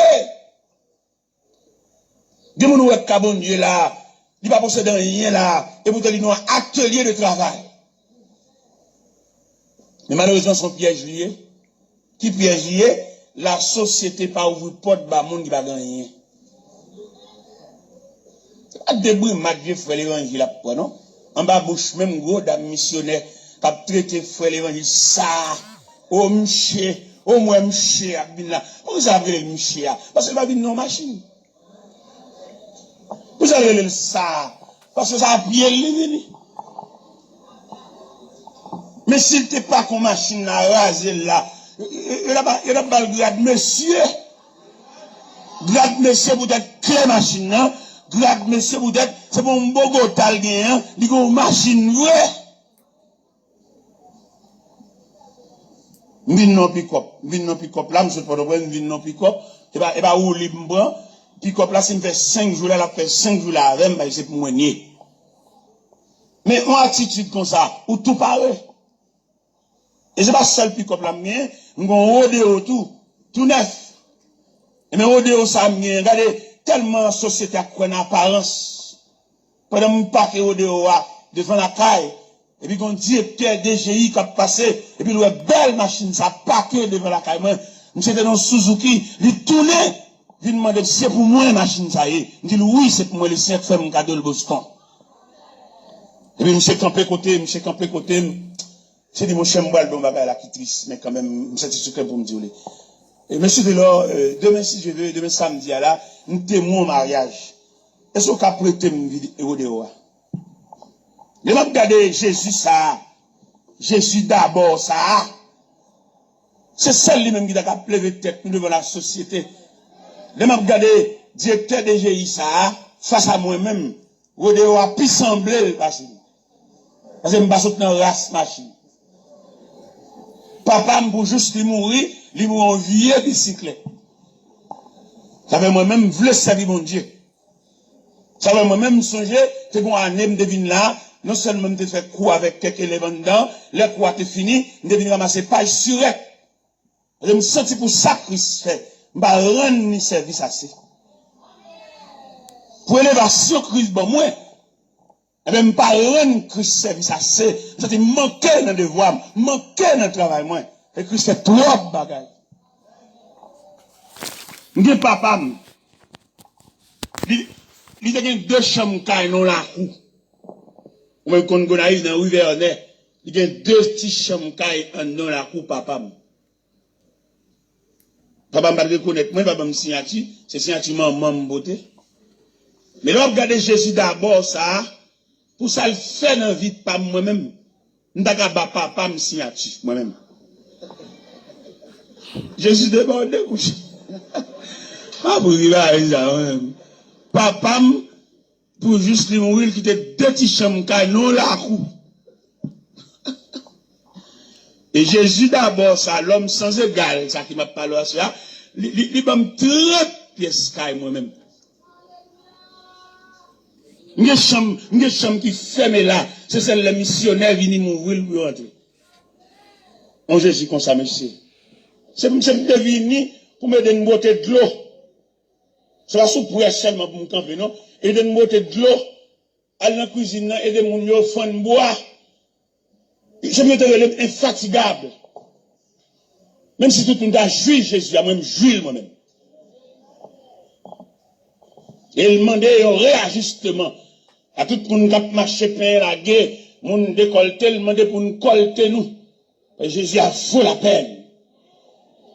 Des gens qui ont bon Dieu là, ils ne possédent rien là, et vous avez un atelier de travail. Mais malheureusement, son piège lié. Qui piège lié? la société pas ouvrir porte ba monde qui pas gagner. A débris mat vieux frère l'évangile là pour non. En bas bouche même gros dame missionnaire qui a traité frère l'évangile ça au monsieur au moins monsieur abina. Vous avez le monsieur parce que va venir non machine. Vous avez le ça parce que ça a bien le mais s'il t'est pas comme machine à raser là, il a pas le grade monsieur. Grade monsieur vous êtes clé machine là. Grade monsieur vous êtes c'est pour un beau gotal gain, il go machine ouais. Vin non pick-up là, monsieur pas de vin non pick-up, et bah ou libre pick-up là c'est me fait 5 jours là, la fait 5 jours là avec bah c'est pour moi nier. Mais en attitude comme ça, ou tout pareil. Et c'est pas seul pick-up là mien, m'gon rodéo tout neuf. Et mais rodéo ça mien, regardez tellement société a quoi en apparence. Pendant mon paquet rodéo devant la caille, et puis qu'on directeur DGI qui a passé, et puis une belle machine ça paquet devant la caille. Moi, c'était dans Suzuki, il tournait, il demandait c'est pour moi machine ça y est. Il dit oui, c'est pour moi les 5 faire mon cadeau le Boston. Et puis monsieur campé côté, c'est dit mon cher moi le bagage là qui triste mais quand même c'est secret pour me dire. Et monsieur Delors demain si je veux demain samedi là, nous témoin au mariage. Est-ce qu'on peut prêter une vidéo de oa? Je vais regarder Jésus ça. Jésus d'abord ça. C'est celle lui-même qui a levé tête devant la société. Je vais regarder directeur de GI ça face à moi-même. Rodéo a pu sembler parce que je me passe dans race machine. Papa pour juste mourir en vieux bicyclette. Ça fait moi-même voulu servir mon Dieu. Ça fait moi-même songer, c'est qu'on a me devine là, non seulement me fait coup avec quelques éléments dedans, le coup est fini, je devine ramasser page sur elle. Je me sens pour ça Christ fait. Je vais rendre service assez. Pour élévation Christ, bon, moi, et bien, je ne vais pas rendre Christ service assez. Je vais manquer dans le devoir, manquer dans le travail, moi. Et Christ fait trop de bagages. Je dis, papa, il y a 2 chambres qui sont la cour. Ou même quand on arrive dans la rue Vernet, il y a 2 petites chambres qui sont dans la cour, papa. Papa m'a reconnaître, moi, papa me signature, c'est signature maman beauté. Mais là, regardez Jésus d'abord, ça, pour ça le fait dans la vie de pas moi-même. M'daga papa me signature, moi-même. Jésus débordé, couché. Pas pour arriver à ça, moi-même. Papa, pour juste lui mourir, qui était 2 petits chambres, non la cour. Et Jésus d'abord, ça, l'homme sans égal, ça qui m'a parlé à ça, il m'a 30 pièces moi-même. Une chambre qui ferme là, c'est celle le missionnaire vini mourir pour rentrer. On Jésus comme ça, monsieur. C'est devenu pour me donner une beauté de l'eau. C'est pas sous pour seulement pour me camper, non? Et donner une beauté de l'eau, aller dans la cuisine, aider mon yo, fond bois. Je me trouve infatigable. Même si tout le monde a joué Jésus, moi-même joué moi-même. Et il demandait un réajustement à tout le monde qui a marché pain la guerre, mon décolleté, il demandait pour nous colter nous. Et Jésus a fait la peine.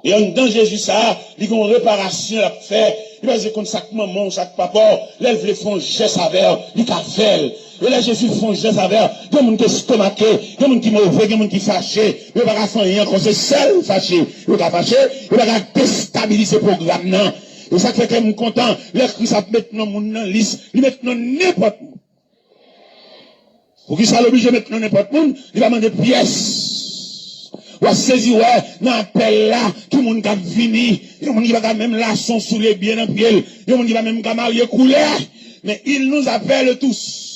Et en dedans Jésus ça, il y a une réparation à faire. Il va dire comme ça que maman, ça que papa, là, il voulait faire un geste avec, il a fait. Et là, Jésus fait un geste avec, il y a des gens qui sont stomaqués, il y a des gens qui sont mauvais, il y a des gens qui sont fâchés, il n'y a pas faire rien, quand c'est seul fâché, il n'y a pas fâché, il n'y a pas déstabiliser le programme, non. Et ça fait que je suis content, là, Christ a maintenant mon nom liste, il met maintenant n'importe où. Pour qu'il soit obligé de mettre n'importe où, il va demander pièces. Ou à saisir, ouais, dans l'appel là, tout le monde qui vient, il y a des gens qui va même laçon sous les biens dans le pied, il y a des gens qui va même marier couler, mais il nous appelle tous.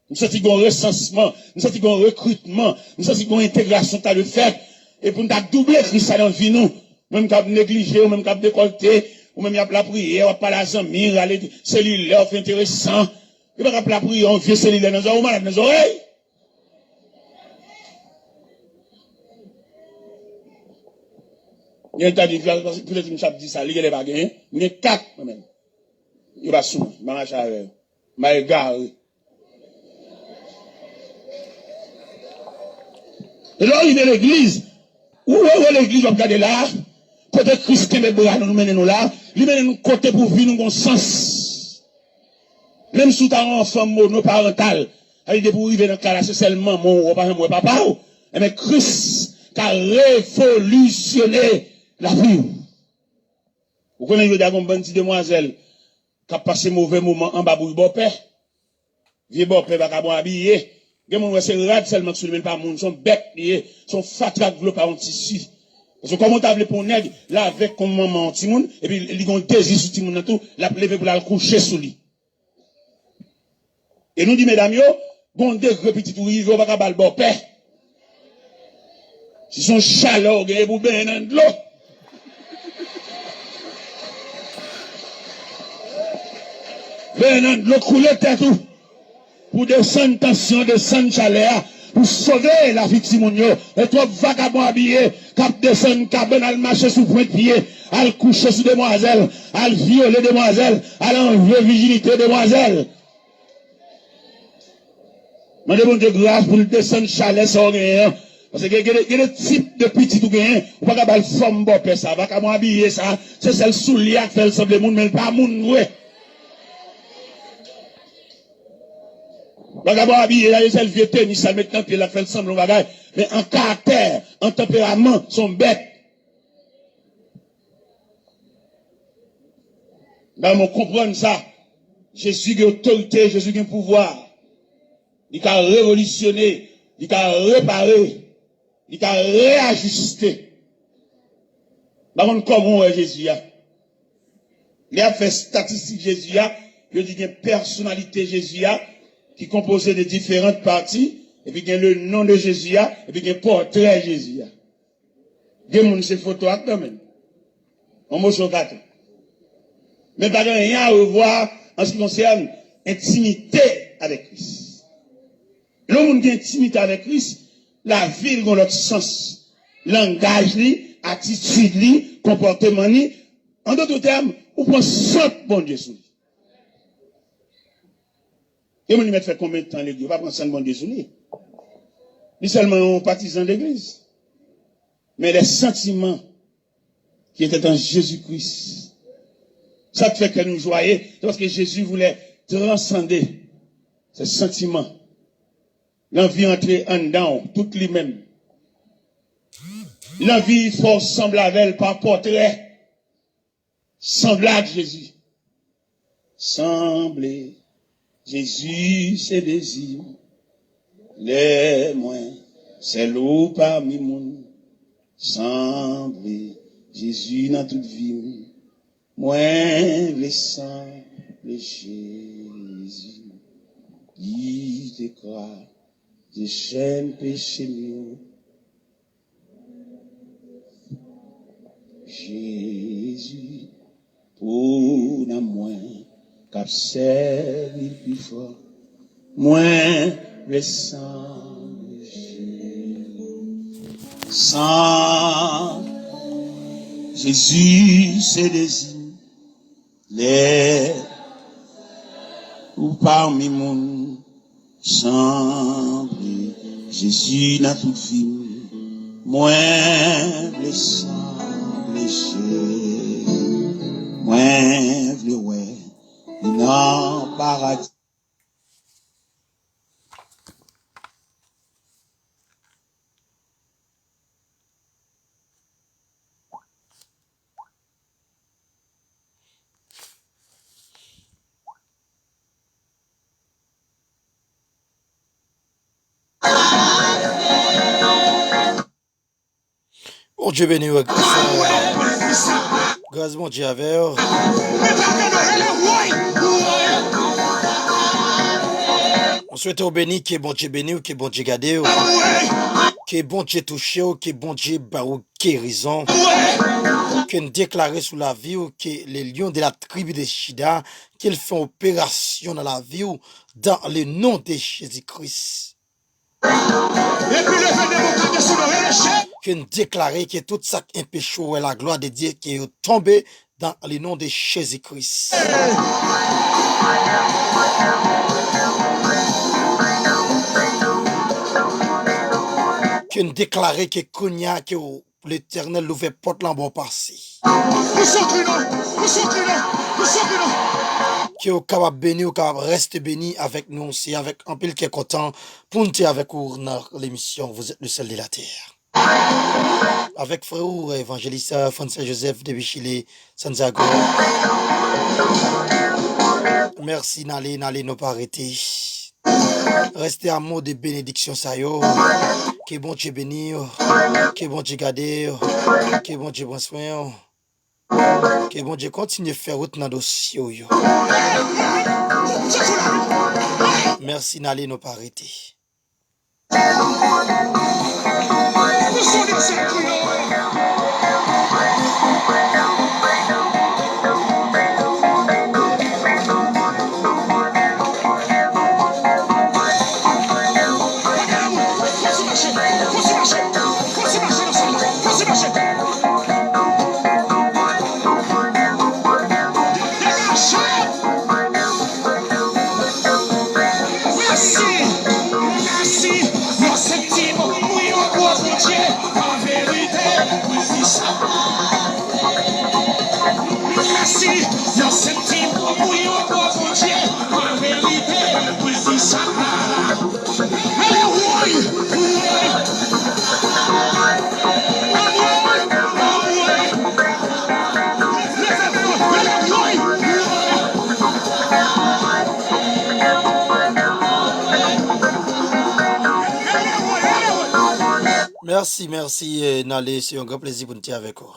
Nous sommes un recensement, nous sommes un recrutement, nous sommes une intégration à le faire, et pour nous doubler Christ dans la vie, nous, même qu'à négliger, ou même qu'à décolleter, ou même qu'à la prière, ou pas la zamir, aller cellulaire, fait intéressant, il va la prière, on vient cellulaire dans les oreilles, malade dans les oreilles. Il y a un tas de vie, peut-être une chape dit ça, il y a des bagages, il y a 4 moi-même. Il va sous, il va marcher avec eux. Il va égarer. Et là, il est l'église. Où est l'église, on va regarder là, côté Christ qui met bras, nous menons là, il mène nous côté pour vivre, nous avons sens. Même sous ta enfant monoparental, avec pour vivre dans le cas là, c'est seulement mon papa, mais Christ qui a révolutionné la vie. Vous connaissez, il y a une bonne petite demoiselle qui a passé mauvais moment en bas pour le beau-père. Vieux beau-père va pas habiller. Il y a des gens qui sont seulement sur le pas monde, sont bêtes, sont fatigués par un tissu. Parce que comme on t'a appelé pour nègre, là avec comme maman petit monde, et puis ils ont désir sur petit monde tout, la lever pour la coucher sous lui. Et nous dit mesdames yo, bon degré petit tout, ils vont pas capable bon père. Si son chaleur gagne pour ben dans de l'eau. Ben dans de l'eau couler tête tout. Pour descendre tension, descendre chaleur, pour sauver la victime. Et toi, vagabond habillé, cap descendre, cap al marcher sous point de pied, al coucher sous demoiselle, al violer demoiselle, al enlever virginité demoiselle. Je demande de grâce pour descendre chaleur sans rien. Parce qu'il y a des types de petits tout gain, ou pas qu'à forme bon ça, va qu'à habiller ça, c'est celle sous l'ia qui fait le semble monde, mais pas monde, ouais. Bagabo habillé, là, c'est le vieux tennis, ça maintenant, puis il a fait le semble, bagage. Mais en caractère, en tempérament, sont bêtes. Là, on comprend ça. Jésus a autorité, Jésus a pouvoir. Il a révolutionné, il a réparé, il a réajusté. Par contre, comment est Jésus? Il a fait statistique Jésus, il dit qu'il y a une personnalité Jésus, qui composait de différentes parties, et puis il y a le nom de Jésus, et puis il y a un portrait de Jésus. Il y a des photos quand même. On m'a choqué. Mais pas rien à revoir en ce qui concerne intimité avec Christ. L'homme qui a intimité avec Christ, la vie dans l'autre sens. Langage, attitude, comportement, en d'autres termes, on prend soin bon Dieu sur lui. Et on lui fait combien de temps l'église? On va prendre 5 bon Dieu sur lui. Ni seulement un partisan d'église. Mais les sentiments qui étaient en Jésus-Christ. Ça fait que nous joyons. Parce que Jésus voulait transcender ces sentiments. L'envie entrer en dedans, toute lui-même. L'envie faut sembler avec elle par portrait. Semblable Jésus. Sembler. Jésus, ses désirs, les moins, c'est l'eau parmi moun, semblé, Jésus dans toute vie, moins les saints, les Jésus, il te croit, des chaînes péché mieux, Jésus, pour la moins, cap servi plus fort, moins le sang de Jésus. Sans Jésus, c'est désirs, les ou parmi mon semble, Jésus n'a tout vie, moins le sang de Jésus, moins le ouais. Non, paradis. Bon Dieu béni, grâce mon Dieu avec. On souhaite au béni que bon Dieu béni ou que bon Dieu gade ou que bon Dieu touche ou que bon Dieu barou guérison que nous déclarer sous la vie ou que les lions de la tribu de Shida qu'ils font opération dans la vie ou dans le nom de Jésus-Christ. que nous déclarer que tout ça qui empêche la gloire de Dieu qui est tombé dans le nom de Jésus-Christ. Que nous déclarer que Kounia, que l'Éternel l'ouvre porte là bon passé. Que vous capable béni, vous capable rester béni avec nous, c'est avec un pile qui est content pour nous avec vous dans l'émission. Vous êtes le seul de la terre. Avec frère évangéliste François Joseph de Chili, Santiago. Merci, n'allez nous pas arrêter. Restez à mot de bénédiction, ça yo. Que bon Dieu béni, que bon Dieu garde, que bon Dieu prend soin, que bon Dieu continue à faire route dans le dossier. Merci, n'allez nous pas arrêter. Merci, Nalé, c'est un grand plaisir pour nous être avec vous.